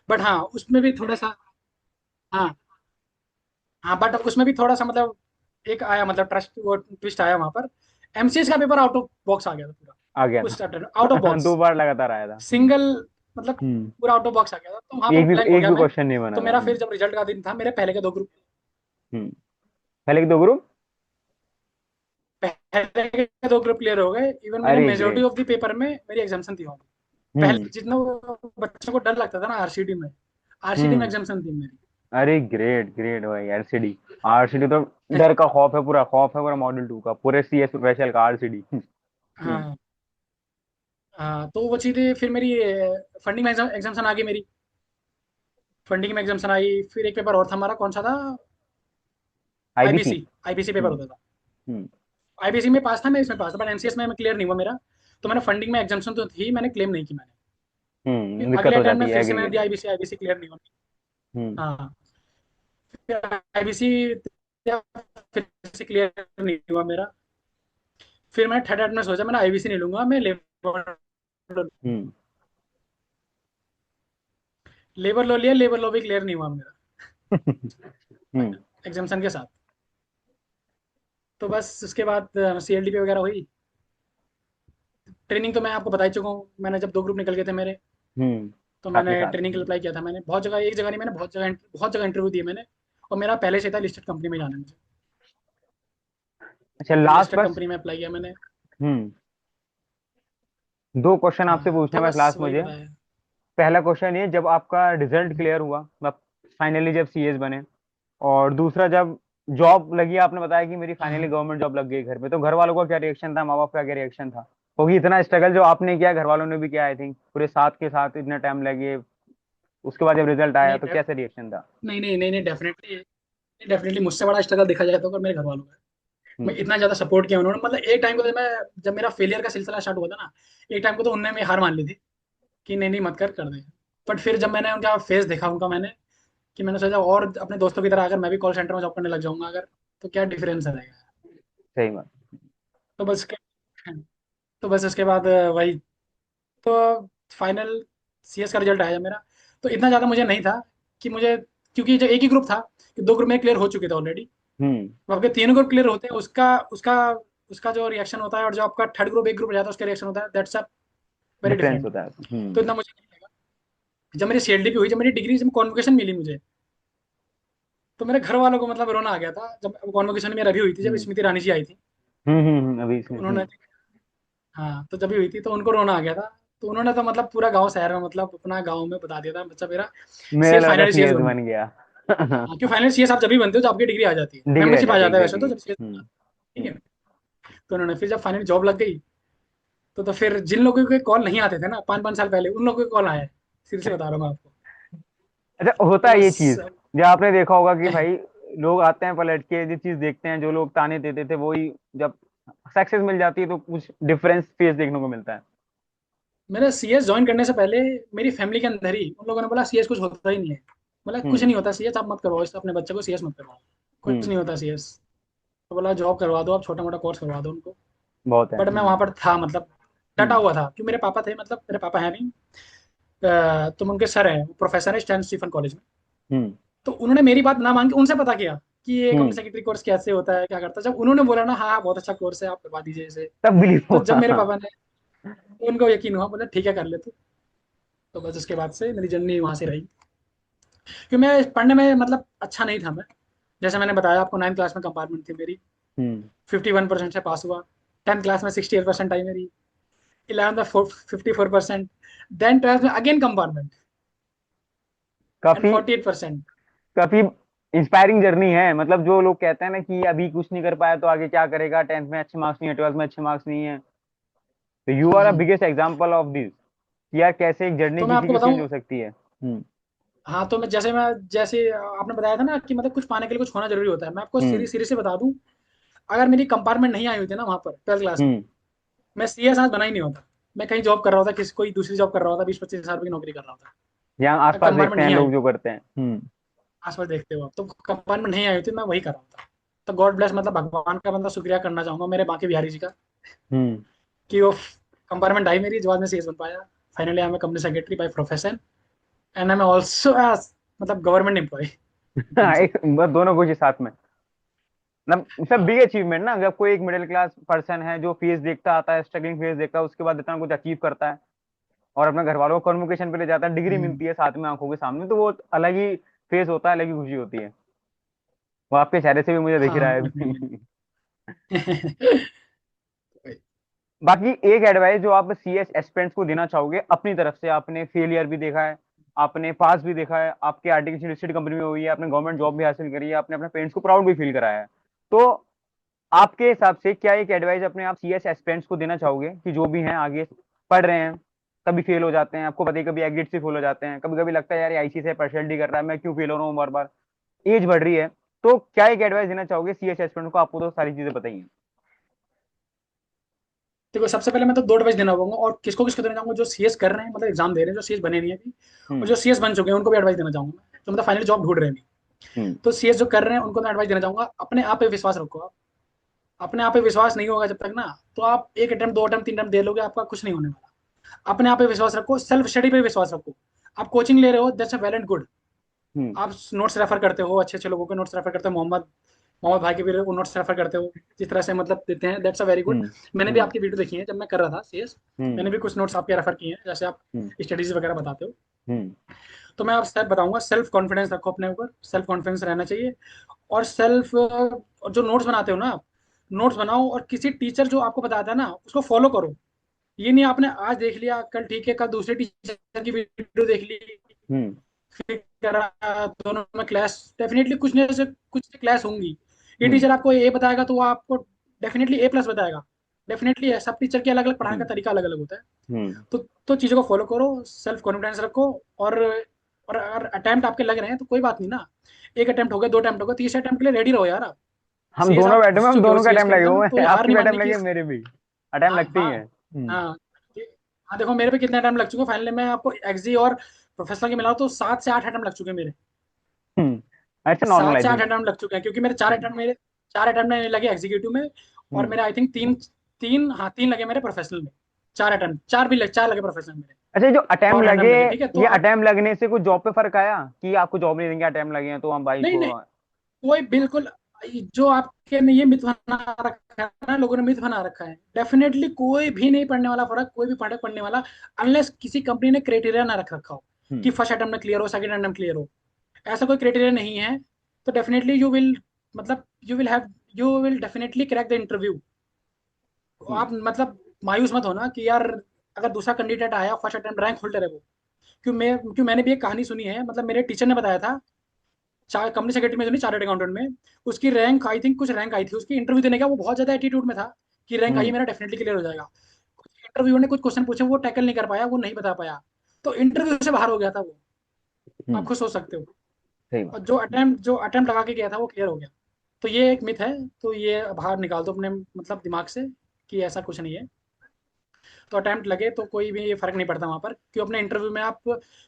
बट हाँ उसमें भी थोड़ा सा, हाँ हाँ, बट उसमें भी थोड़ा सा मतलब एक आया, मतलब ट्रस्ट, वो ट्विस्ट आया वहां पर। एमसीएस का पेपर आउट ऑफ बॉक्स आ गया था पूरा, आ गया उस था। आउट ऑफ बॉक्स, 2 बार लगातार आया था। सिंगल, मतलब हम्म। पूरा आउट ऑफ बॉक्स आ गया था, तो वहां पर ब्लैंक हो एक गया भी मैं। क्वेश्चन नहीं बना तो था। मेरा फिर जब रिजल्ट का दिन था, मेरे पहले के 2 ग्रुप, हम्म। पहले के 2 ग्रुप। पहले के 2 ग्रुप क्लियर हो गए, इवन मेरे अरे majority great. Of the paper में मेरी एग्जाम्शन थी वहाँ पे। हम्म। पहले जितना बच्चों को डर लगता था ना आरसीडी में, आरसीडी में हम्म। एग्जाम्शन थी मेरी। अरे ग्रेट ग्रेट भाई, आरसीडी। आरसीडी तो डर का खौफ है पूरा, खौफ है पूरा मॉडल 2 का, पूरे सीएस स्पेशल का आरसीडी। हाँ हाँ, तो वो चीज़ें फिर मेरी फंडिंग में एग्जाम्शन आ गई मेरी, फंडिंग में एग्जाम्शन आई। फिर एक पेपर और था हमारा, कौन सा था, आईबीसी। आईबीसी, आईबीसी पेपर हम्म। होता था। हम्म। आईबीसी में पास था, मैं इसमें पास था, बट एमसीएस में क्लियर नहीं हुआ मेरा। तो मैंने फंडिंग में एग्जाम्शन तो थी, मैंने क्लेम नहीं की मैंने। फिर दिक्कत अगले हो अटेम्प्ट में जाती है, फिर से एग्री मैंने दिया करना। आईबीसी, आईबीसी क्लियर नहीं हुआ। हम्म। हाँ, फिर आईबीसी फिर से क्लियर नहीं हुआ मेरा। फिर मैंने थर्ड अटेम्प्ट में सोचा मैंने आईबीसी नहीं लूंगा, मैं लेबर, हम्म। लेबर लॉ लिया, लेबर लॉ भी क्लियर नहीं हुआ मेरा हम्म। फाइनल एग्जाम्शन के साथ। तो बस उसके बाद सीएलडीपी वगैरह हुई। ट्रेनिंग तो मैं आपको बता ही चुका हूँ, मैंने जब 2 ग्रुप निकल गए थे मेरे, तो काफी मैंने सारे। ट्रेनिंग के लिए अप्लाई किया था, मैंने बहुत जगह, एक जगह नहीं, मैंने बहुत जगह इंटरव्यू दिए मैंने। और मेरा पहले से था लिस्टेड कंपनी में जाना है मुझे। अच्छा, कोई लास्ट लिस्टेड बस। कंपनी में अप्लाई किया मैंने। हम्म। दो क्वेश्चन आपसे हाँ, पूछने तो हैं बस बस लास्ट वही मुझे। बताया। पहला क्वेश्चन ये, जब आपका रिजल्ट हम्म। क्लियर हुआ, मतलब फाइनली जब सीएस बने, और दूसरा जब जॉब लगी, आपने बताया कि मेरी फाइनली हाँ, गवर्नमेंट जॉब लग गई घर पे, तो घर वालों का क्या रिएक्शन था, माँ बाप का क्या रिएक्शन था? क्योंकि इतना स्ट्रगल जो आपने किया घर वालों ने भी किया, आई थिंक पूरे साथ के साथ इतना टाइम लगे, उसके बाद जब रिजल्ट आया नहीं तो कैसे रिएक्शन था? नहीं नहीं नहीं नहीं, डेफिनेटली डेफिनेटली मुझसे बड़ा स्ट्रगल देखा जाए तो अगर मेरे घर वालों का। मैं हम्म। इतना ज्यादा सपोर्ट किया उन्होंने, मतलब एक टाइम को जब मैं जब मेरा फेलियर का सिलसिला स्टार्ट हुआ था ना, एक टाइम को तो उनने मेरी हार मान ली थी कि नहीं नहीं मत कर दे। बट फिर जब मैंने उनका फेस देखा उनका, मैंने कि मैंने सोचा और अपने दोस्तों की तरह अगर मैं भी कॉल सेंटर में जॉब करने लग जाऊंगा अगर, तो क्या डिफरेंस रहेगा। सही बात। तो बस तो बस उसके बाद वही, तो फाइनल सीएस का रिजल्ट आया मेरा। तो इतना ज़्यादा मुझे नहीं था कि मुझे, क्योंकि जो एक ही ग्रुप था कि दो ग्रुप में क्लियर हो चुके थे ऑलरेडी। हम्म। तो आपके तीनों ग्रुप क्लियर होते हैं, उसका उसका उसका जो रिएक्शन होता है और जो आपका थर्ड ग्रुप एक ग्रुप जाता है उसका रिएक्शन होता है, that's a very difference different. होता है। तो इतना मुझे नहीं लगा। जब मेरी सीएलडी भी हुई, जब मेरी डिग्री जब कॉन्वोकेशन मिली मुझे, तो मेरे घर वालों को मतलब रोना आ गया था जब कॉन्वोकेशन मेरी अभी हुई थी, जब हम्म। स्मृति रानी जी आई थी। अभी तो इसमें उन्होंने, हाँ तो जब भी हुई थी तो उनको रोना आ गया था। तो उन्होंने तो मतलब पूरा गांव शहर में, मतलब अपना गांव में बता दिया था बच्चा मेरा मेरा सीएस लड़का फाइनली सीएस सीएस बन गया। बन गया। हाँ, क्यों फाइनल सीएस आप जब भी बनते हो जब आपकी डिग्री आ जाती है, डिग्री रह मेंबरशिप आ जाती है, जाता है वैसे तो एग्जैक्टली। जब सीएस। ठीक है। तो उन्होंने फिर जब फाइनल जॉब लग गई, तो फिर जिन लोगों के कॉल नहीं आते थे ना 5-5 साल पहले, उन लोगों के कॉल आए। सिर से बता रहा हूँ मैं आपको। अच्छा, होता तो है ये बस चीज, जो आपने देखा होगा कि भाई लोग आते हैं पलट के, जो चीज देखते हैं, जो लोग ताने देते थे वही जब सक्सेस मिल जाती है तो कुछ डिफरेंस फेस देखने को मिलता है। मेरे सीएस ज्वाइन करने से पहले मेरी फैमिली के अंदर ही उन लोगों ने बोला सीएस कुछ होता ही नहीं है। बोला कुछ हम्म। नहीं होता सीएस, आप मत करवाओ इससे अपने बच्चे को सीएस मत करवाओ, कुछ हम्म। नहीं होता सीएस। तो बोला जॉब करवा दो, आप छोटा मोटा कोर्स करवा दो उनको। बहुत है। बट मैं वहां पर था, मतलब डटा हम्म। हुआ था कि मेरे पापा थे, मतलब मेरे पापा है नहीं, तुम उनके सर हैं, प्रोफेसर है स्टैन स्टीफन कॉलेज में। हम्म। तो उन्होंने मेरी बात ना मान के उनसे पता किया कि ये कंपनी हम्म। सेक्रेटरी कोर्स कैसे होता है, क्या करता है। जब उन्होंने बोला ना हाँ हाँ, बहुत अच्छा कोर्स है, आप करवा दीजिए इसे। तब बिलीव तो जब होगा। मेरे पापा ने, तो उनको यकीन हुआ, बोला ठीक है कर ले तू। तो बस उसके बाद से मेरी जर्नी वहां से रही। क्योंकि मैं पढ़ने में मतलब अच्छा नहीं था मैं, जैसे मैंने बताया आपको 9th क्लास में कंपार्टमेंट थी मेरी, हम्म। 51% से पास हुआ। 10th क्लास में 68% आई मेरी। 11th में 54%। देन 12th में अगेन कंपार्टमेंट एंड काफी 48%। काफी इंस्पायरिंग जर्नी है, मतलब जो लोग कहते हैं ना कि अभी कुछ नहीं कर पाया तो आगे क्या करेगा, 10th में अच्छे मार्क्स नहीं है, 12th में अच्छे मार्क्स नहीं है, तो you are a biggest example of this, कि यार कैसे एक जर्नी तो मैं किसी आपको की चेंज बताऊं, हो सकती है। हम्म। हाँ तो मैं जैसे आपने बताया था ना कि मतलब कुछ पाने के लिए कुछ होना जरूरी होता है, मैं आपको हम्म। सीरीज से बता दूं। अगर मेरी कंपार्टमेंट नहीं आई होती ना वहाँ पर 12th क्लास में, हम्म। मैं सीएस आज बना ही नहीं होता। मैं कहीं जॉब कर रहा होता, किसी कोई दूसरी जॉब कर रहा होता, 20-25 हज़ार रुपये की नौकरी कर रहा होता। यहाँ मैं आसपास देखते कंपार्टमेंट हैं नहीं आई लोग होती। जो करते हैं। हम्म। आसपास देखते हो आप, तो कंपार्टमेंट नहीं आई होती, मैं वही कर रहा होता। तो गॉड ब्लेस, मतलब भगवान का मतलब शुक्रिया करना चाहूंगा मेरे बांके बिहारी जी का, हम्म। कि वो कंपार्टमेंट आई मेरी, जो बाद में सीएस बन पाया। Finally I am company secretary by profession, and I am also मतलब गवर्नमेंट एम्प्लॉय एकदम से। एक बस दोनों कुछ ही साथ में, मतलब सब हाँ बिग अचीवमेंट ना, जब कोई एक मिडिल क्लास पर्सन है जो फेस देखता आता है, स्ट्रगलिंग फेस देखता है, उसके बाद इतना कुछ अचीव करता है और अपने घर वालों को कन्वोकेशन पे ले जाता है, डिग्री हम्म, मिलती है साथ में आंखों के सामने, तो वो अलग ही फेस होता है, अलग ही खुशी होती है। वो आपके चेहरे से भी मुझे दिख रहा है हाँ अभी। डेफिनेटली। बाकी एक एडवाइस जो आप सीएस एस्पिरेंट्स को देना चाहोगे अपनी तरफ से, आपने फेलियर भी देखा है, आपने पास भी देखा है, आपके आर्टिफिशियल लिस्टेड कंपनी में हुई है, आपने गवर्नमेंट जॉब भी हासिल करी है, आपने अपने पेरेंट्स को प्राउड भी फील कराया है, तो आपके हिसाब से क्या एक एडवाइस अपने आप सीएस एस्पिरेंट्स को देना चाहोगे, कि जो भी हैं आगे पढ़ रहे हैं, कभी फेल हो जाते हैं, आपको पता है कभी एग्जिट से फेल हो जाते हैं, कभी कभी लगता है यार आईसी से पर्सनैलिटी कर रहा है, मैं क्यों फेल हो रहा हूँ बार बार, एज बढ़ रही है, तो क्या एक एडवाइस देना चाहोगे सीएस एस्पिरेंट को? आपको तो सारी चीजें बताइए। देखो सबसे पहले मैं तो 2 एडवाइस देना चाहूंगा, और किसको किसको देना चाहूंगा, जो सीएस कर रहे हैं मतलब एग्जाम दे रहे हैं, जो सीएस बने नहीं है अभी, और हम्म। जो सीएस बन चुके हैं उनको भी एडवाइस देना चाहूंगा, जो मतलब फाइनली जॉब ढूंढ रहे हैं अभी। हम्म। तो सीएस जो कर रहे हैं उनको मैं एडवाइस देना चाहूंगा, अपने आप पे विश्वास रखो आप। अपने आप पे विश्वास नहीं होगा जब तक ना, तो आप एक अटेम्प्ट, 2 अटेम्प्ट, 3 अटेम्प्ट दे लोगे, आपका कुछ नहीं होने वाला। अपने आप पे विश्वास रखो, सेल्फ स्टडी पे विश्वास रखो। आप कोचिंग ले रहे हो, that's a well and good. Hmm. आप नोट्स रेफर करते हो, अच्छे अच्छे लोगों के नोट्स रेफर करते हो, मोहम्मद मोहम्मद भाई के भी नोट्स रेफर करते हो, जिस तरह से मतलब देते हैं, दैट्स अ वेरी गुड। हम्म। मैंने भी हम्म। आपकी वीडियो देखी है जब मैं कर रहा था सीएस। हम्म। मैंने भी कुछ नोट्स आपके रेफर किए हैं, जैसे आप हम्म। स्टडीज वगैरह बताते हो। हम्म। तो मैं आप स्टेप बताऊंगा, सेल्फ कॉन्फिडेंस रखो अपने ऊपर, सेल्फ कॉन्फिडेंस रहना चाहिए। और सेल्फ, जो नोट्स बनाते हो ना आप, नोट्स बनाओ और किसी टीचर जो आपको बताता है ना उसको फॉलो करो। ये नहीं आपने आज देख लिया कल ठीक है, कल दूसरे टीचर की वीडियो देख ली हम्म। फिर करा, दोनों में क्लास डेफिनेटली कुछ नहीं से कुछ क्लास होंगी। ये हम्म। टीचर आपको ए बताएगा तो वो आपको डेफिनेटली ए प्लस बताएगा। डेफिनेटली है, सब टीचर के अलग अलग पढ़ाने हम्म। का तरीका अलग अलग होता है। हम्म। तो चीज़ों को फॉलो करो, सेल्फ कॉन्फिडेंस रखो। और अगर अटेम्प्ट आपके लग रहे हैं तो कोई बात नहीं ना, एक अटेम्प्ट हो गया, दो अटेम्प्ट हो गया, तीसरे अटेम्प्ट के लिए रेडी रहो यार आप। हम सीएस दोनों आप बैठे हुए घुस हैं, हम चुके हो दोनों का सीएस टाइम के लगे अंदर, हुए तो हैं, हार आपकी नहीं भी टाइम मानने की। लगे, मेरे भी टाइम हाँ लगती ही हाँ है। हाँ। हाँ देखो मेरे पे कितना टाइम लग चुका है, फाइनली मैं आपको एक्जी और प्रोफेशनल के मिलाओ तो 7 से 8 अटेम्प्ट लग चुके हैं मेरे। हम्म। अच्छा, नॉर्मल सात आई से आठ थिंक। अटेम्प्ट लग चुके हैं क्योंकि मेरे 4 अटेम्प्ट में लगे एग्जीक्यूटिव में। और हम्म। मेरे आई थिंक तीन तीन हाँ 3 लगे मेरे प्रोफेशनल में। 4 अटेम्प्ट, 4 लगे प्रोफेशनल मेरे। अच्छा, ये जो अटेम्प्ट और लगे, रैंडम लगे, ठीक है तो ये आप। अटेम्प्ट लगने से कुछ जॉब पे फर्क आया कि आपको जॉब नहीं देंगे, अटेम्प्ट लगे हैं तो हम भाई नहीं को। नहीं, कोई बिल्कुल, जो आपके ने ये मिथ बना रखा है ना, लोगों ने मिथ बना रखा है, डेफिनेटली कोई भी नहीं पढ़ने वाला फर्क, कोई भी फर्क पढ़ने वाला, अनलेस किसी कंपनी ने क्राइटेरिया ना रख रखा हो कि हम्म। फर्स्ट अटेम्प्ट में क्लियर हो, सेकंड अटेम्प्ट क्लियर हो। ऐसा कोई क्राइटेरिया नहीं है। तो डेफिनेटली यू विल, मतलब you will definitely crack the interview. Hmm. आप मतलब मायूस मत होना कि यार अगर दूसरा कैंडिडेट आया फर्स्ट अटेम्प्ट रैंक होल्डर है वो। मैंने भी एक कहानी सुनी है, मतलब मेरे टीचर ने बताया था, चार कंपनी सेक्रेटरी में, जो नहीं चार्टर्ड अकाउंटेंट में, उसकी रैंक आई थिंक कुछ रैंक आई थी उसकी इंटरव्यू देने का, वो बहुत ज्यादा एटीट्यूड में था कि रैंक आई है हम्म। मेरा, डेफिनेटली क्लियर हो जाएगा। इंटरव्यू ने कुछ क्वेश्चन पूछे, वो टैकल नहीं कर पाया, वो नहीं बता पाया, तो इंटरव्यू से बाहर हो गया था वो। आप हम्म। खुद सोच सकते हो। सही और बात। जो अटेम्प्ट लगा के गया था वो क्लियर हो गया। तो ये एक मिथ है, तो ये बाहर निकाल दो अपने मतलब दिमाग से कि ऐसा कुछ नहीं है। तो अटेम्प्ट लगे तो कोई भी फर्क नहीं पड़ता वहाँ पर, क्यों अपने इंटरव्यू में आप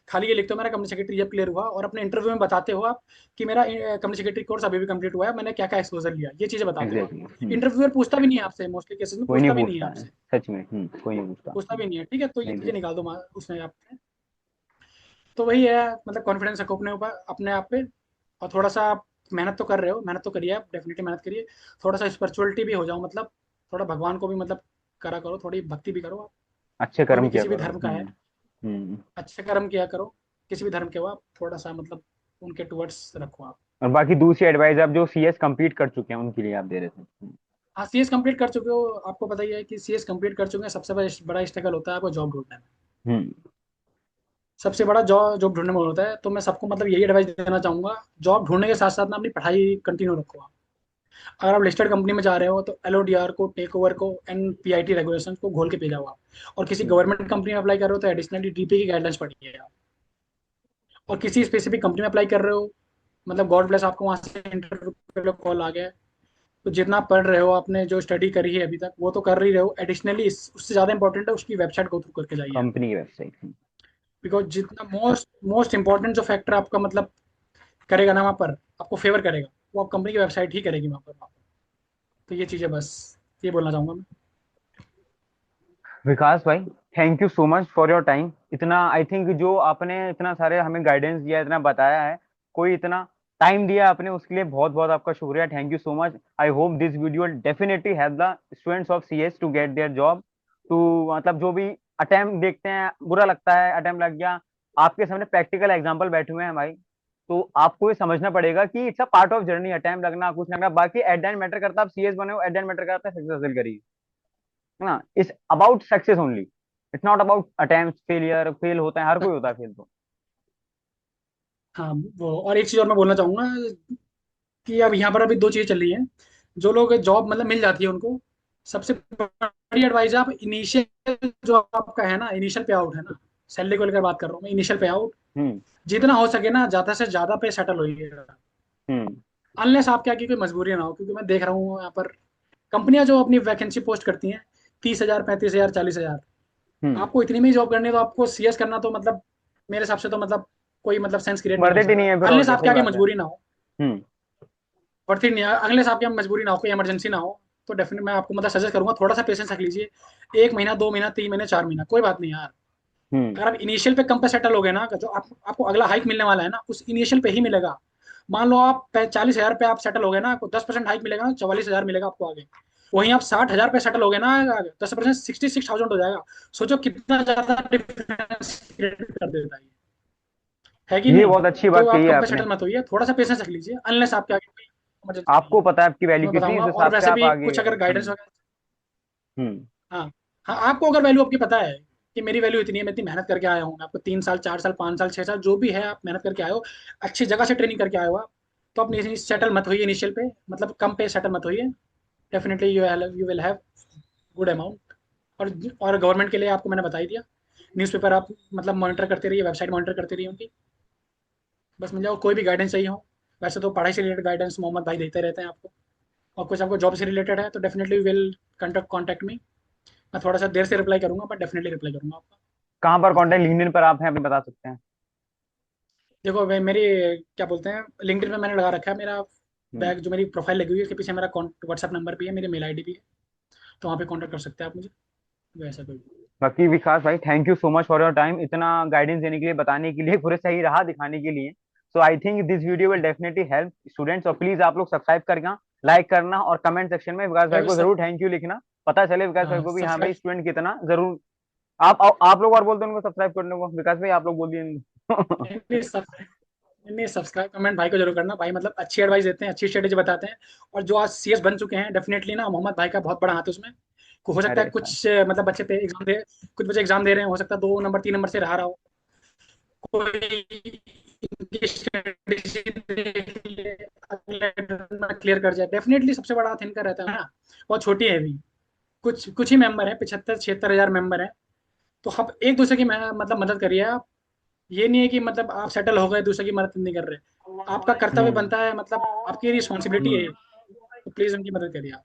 खाली ये लिखते हो मेरा कंपनी सेक्रेटरी जब क्लियर हुआ, और अपने इंटरव्यू में बताते हो आप कि मेरा कंपनी सेक्रेटरी कोर्स अभी भी कंप्लीट हुआ है, मैंने क्या क्या एक्सपोजर लिया, ये चीज़ें बताते हो आप। एग्जैक्टली। इंटरव्यूअर पूछता भी नहीं है आपसे, मोस्टली केसेस में कोई नहीं पूछता भी नहीं है पूछता है आपसे। सच में। कोई नहीं पूछता। पूछता भी नहीं है, ठीक है, तो ये चीज़ें एग्जैक्ट। निकाल दो उसमें आप। तो वही है, मतलब कॉन्फिडेंस रखो अपने ऊपर, अपने आप पे। और थोड़ा सा आप मेहनत तो कर रहे हो, मेहनत तो करिए आप, डेफिनेटली मेहनत करिए। थोड़ा सा स्पिरिचुअलिटी भी हो जाओ, मतलब थोड़ा भगवान को भी मतलब करा करो, थोड़ी भक्ति भी करो आप। अच्छे कोई कर्म भी किया किसी भी करो। धर्म का है, हम्म। अच्छे कर्म किया करो। किसी भी धर्म के हो आप, थोड़ा सा मतलब उनके टुवर्ड्स रखो आप। और बाकी दूसरी एडवाइस आप जो सीएस कंप्लीट कर चुके हैं उनके लिए आप दे रहे थे। हाँ सीएस कंप्लीट कर चुके हो, आपको पता ही है कि सीएस कंप्लीट कर चुके हैं, सबसे बड़ा बड़ा स्ट्रगल होता है आपको जॉब ढूंढने में। हम्म। सबसे बड़ा जॉब जॉब ढूंढने में होता है, तो मैं सबको मतलब यही एडवाइस देना चाहूंगा, जॉब ढूंढने के साथ साथ ना अपनी पढ़ाई कंटिन्यू रखो आप। अगर आप लिस्टेड कंपनी में जा रहे हो तो एलओडीआर को, टेक ओवर को, एंड पीआईटी रेगुलेशन को घोल के पे जाओ आप। और किसी हम्म। गवर्नमेंट कंपनी में अप्लाई कर रहे हो तो एडिशनली डीपी की गाइडलाइंस पढ़िए आप। और किसी स्पेसिफिक कंपनी में अप्लाई कर रहे हो, मतलब गॉड ब्लेस आपको वहां से इंटरव्यू के लिए कॉल आ गया है, तो जितना पढ़ रहे हो, आपने जो स्टडी करी है अभी तक वो तो कर ही रहे हो, एडिशनली उससे ज़्यादा इंपॉर्टेंट है उसकी वेबसाइट गो थ्रू करके जाइए आप। कंपनी की वेबसाइट। बिकॉज जितना मोस्ट मोस्ट इंपॉर्टेंट जो फैक्टर आपका मतलब करेगा ना वहाँ पर, आपको फेवर करेगा, वो आप कंपनी की वेबसाइट ही करेगी वहाँ पर। तो ये चीज़ें बस ये बोलना चाहूँगा मैं। विकास भाई, thank you so much for your time. इतना आई थिंक जो आपने इतना सारे हमें गाइडेंस दिया, इतना बताया है, कोई इतना टाइम दिया आपने, उसके लिए बहुत बहुत आपका शुक्रिया। Thank you so much. I hope this video definitely help the students of CS to get their job. टू मतलब जो भी अटेम्प्ट देखते हैं बुरा लगता है, अटेम्प्ट लग गया, आपके सामने प्रैक्टिकल एग्जाम्पल बैठे हुए हैं भाई। तो आपको ये समझना पड़ेगा कि it's a part of journey, attempt लगना कुछ लगना, बाकी एट द एंड मैटर करता है, आप सीएस बने हो, एट द एंड मैटर करता है सक्सेस हासिल करिए, है ना। It's about success only, it's not about attempt. Failure, fail होता है, हर कोई होता है फेल तो। हाँ वो, और एक चीज़ और मैं बोलना चाहूँगा कि अब यहाँ पर अभी दो चीज़ें चल रही हैं। जो लोग जॉब मतलब मिल जाती है उनको, सबसे बड़ी एडवाइस है आप इनिशियल जो आपका है ना, इनिशियल पे आउट है ना, सैलरी को लेकर बात कर रहा हूँ मैं, इनिशियल पे आउट हम्म। जितना हो सके ना ज़्यादा से ज़्यादा पे सेटल होइएगा। हम्म। अनलेस आपके आगे कोई मजबूरी ना हो, क्योंकि मैं देख रहा हूँ यहाँ पर कंपनियां जो अपनी वैकेंसी पोस्ट करती हैं 30,000, 35,000, 40,000, हम्म। आपको इतनी में ही जॉब करनी है तो आपको सीएस करना तो मतलब मेरे हिसाब से तो मतलब कोई मतलब सेंस क्रिएट नहीं कर वर्थ इट ही नहीं सकता, है फिर, और अनलेस क्या, आपके सही आगे बात है। मजबूरी ना हो। हम्म। वर्थ इट नहीं है, अनलेस आपके आगे मजबूरी ना हो, कोई इमरजेंसी ना हो। तो डेफिनेट मैं आपको मतलब सजेस्ट करूंगा थोड़ा सा पेशेंस रख लीजिए। 1 महीना, 2 महीना, 3 महीने, 4 महीना, कोई बात नहीं यार। हम्म। अगर आप इनिशियल पे कम पे सेटल हो गए ना, जो आपको अगला हाइक मिलने वाला है ना उस इनिशियल पे ही मिलेगा। मान लो आप 40,000 पे आप सेटल हो गए ना, आपको 10% हाइक मिलेगा ना, 44,000 मिलेगा आपको आगे। वहीं आप 60,000 पे सेटल हो गए ना, 10% 66,000 हो जाएगा। सोचो कितना ज्यादा डिफरेंस क्रिएट कर देता है है कि ये नहीं। बहुत अच्छी तो बात कही आप है कम पे आपने। सेटल मत होइए, थोड़ा सा पेशेंस रख लीजिए, अनलेस आपके आगे इमरजेंसी नहीं आपको है, पता है आपकी तो वैल्यू मैं कितनी है, बताऊंगा। इस और हिसाब से वैसे आप भी आगे कुछ गए। अगर गाइडेंस वगैरह, हम्म। हाँ हाँ, आपको अगर वैल्यू आपकी पता है कि मेरी वैल्यू इतनी है, मैं इतनी मेहनत करके आया हूँ, आपको 3 साल 4 साल 5 साल 6 साल जो भी है आप मेहनत करके आए हो, अच्छी जगह से ट्रेनिंग करके आए हो आप, तो अपनी सेटल मत होइए इनिशियल पे, मतलब कम पे सेटल मत होइए। Definitely you will have good amount. और गवर्नमेंट के लिए आपको मैंने बता ही दिया। न्यूज़पेपर आप मतलब मॉनिटर करते रहिए, वेबसाइट मॉनिटर करते रहिए उनकी, बस मिल जाओ। कोई भी गाइडेंस चाहिए हो, वैसे तो पढ़ाई से रिलेटेड गाइडेंस मोहम्मद भाई देते रहते हैं आपको, और कुछ आपको जॉब से रिलेटेड है तो डेफिनेटली विल कॉन्टैक्ट मी। मैं थोड़ा सा देर से रिप्लाई करूंगा, बट डेफिनेटली रिप्लाई करूंगा आपका, कहाँ पर बात कॉन्टेक्ट, करके। लिंक्डइन पर आप हैं, अभी बता सकते हैं? देखो वे मेरी क्या बोलते हैं, लिंक्डइन में मैंने लगा रखा है मेरा हम्म। बैग, जो मेरी प्रोफाइल लगी हुई है उसके पीछे मेरा व्हाट्सएप नंबर भी है, मेरी मेल आईडी भी है, तो वहाँ पे कॉन्टैक्ट कर सकते हैं आप मुझे, वैसा कोई। बाकी विकास भाई, thank you so much for your time, इतना गाइडेंस देने के लिए, बताने के लिए, पूरे सही राह दिखाने के लिए। So I think this video will definitely help students, और प्लीज आप लोग सब्सक्राइब करना, लाइक करना, और कमेंट सेक्शन में विकास भाई मैं को सब जरूर थैंक यू लिखना, पता चले विकास भाई हाँ को भी हाँ भाई सब्सक्राइब, स्टूडेंट कितना जरूर। आप लोग और बोल दो उनको सब्सक्राइब करने को, विकास भाई आप लोग बोल दिए इनको। नहीं नहीं सब्सक्राइब कमेंट भाई को जरूर करना। भाई मतलब अच्छी एडवाइस देते हैं, अच्छी स्ट्रेटेजी बताते हैं। और जो आज सीएस बन चुके हैं, डेफिनेटली ना मोहम्मद भाई का बहुत बड़ा हाथ है उसमें। हो सकता है अरे सर। कुछ मतलब बच्चे पे एग्जाम दे, कुछ बच्चे एग्जाम दे रहे हैं, हो सकता है 2 नंबर 3 नंबर से रहा हो, कोई इनकी स्ट्रेटेजी देख ले, अगले में क्लियर कर जाए। डेफिनेटली सबसे बड़ा हाथ इनका रहता है ना, बहुत छोटी है अभी, कुछ कुछ ही मेंबर है, 75-76 हजार मेंबर है। तो आप एक दूसरे की मतलब मदद करिए आप। ये नहीं है कि मतलब आप सेटल हो गए, दूसरे की मदद नहीं कर रहे, आपका कर्तव्य हम्म। बनता है, मतलब आपकी रिस्पॉन्सिबिलिटी है हम्म। ये। तो प्लीज उनकी मदद करिए आप,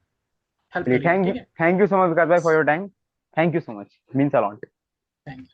हेल्प चलिए, करिए, ठीक है। थैंक यू सो मच विकास भाई for your time. Thank you so much, means a lot. Thank you.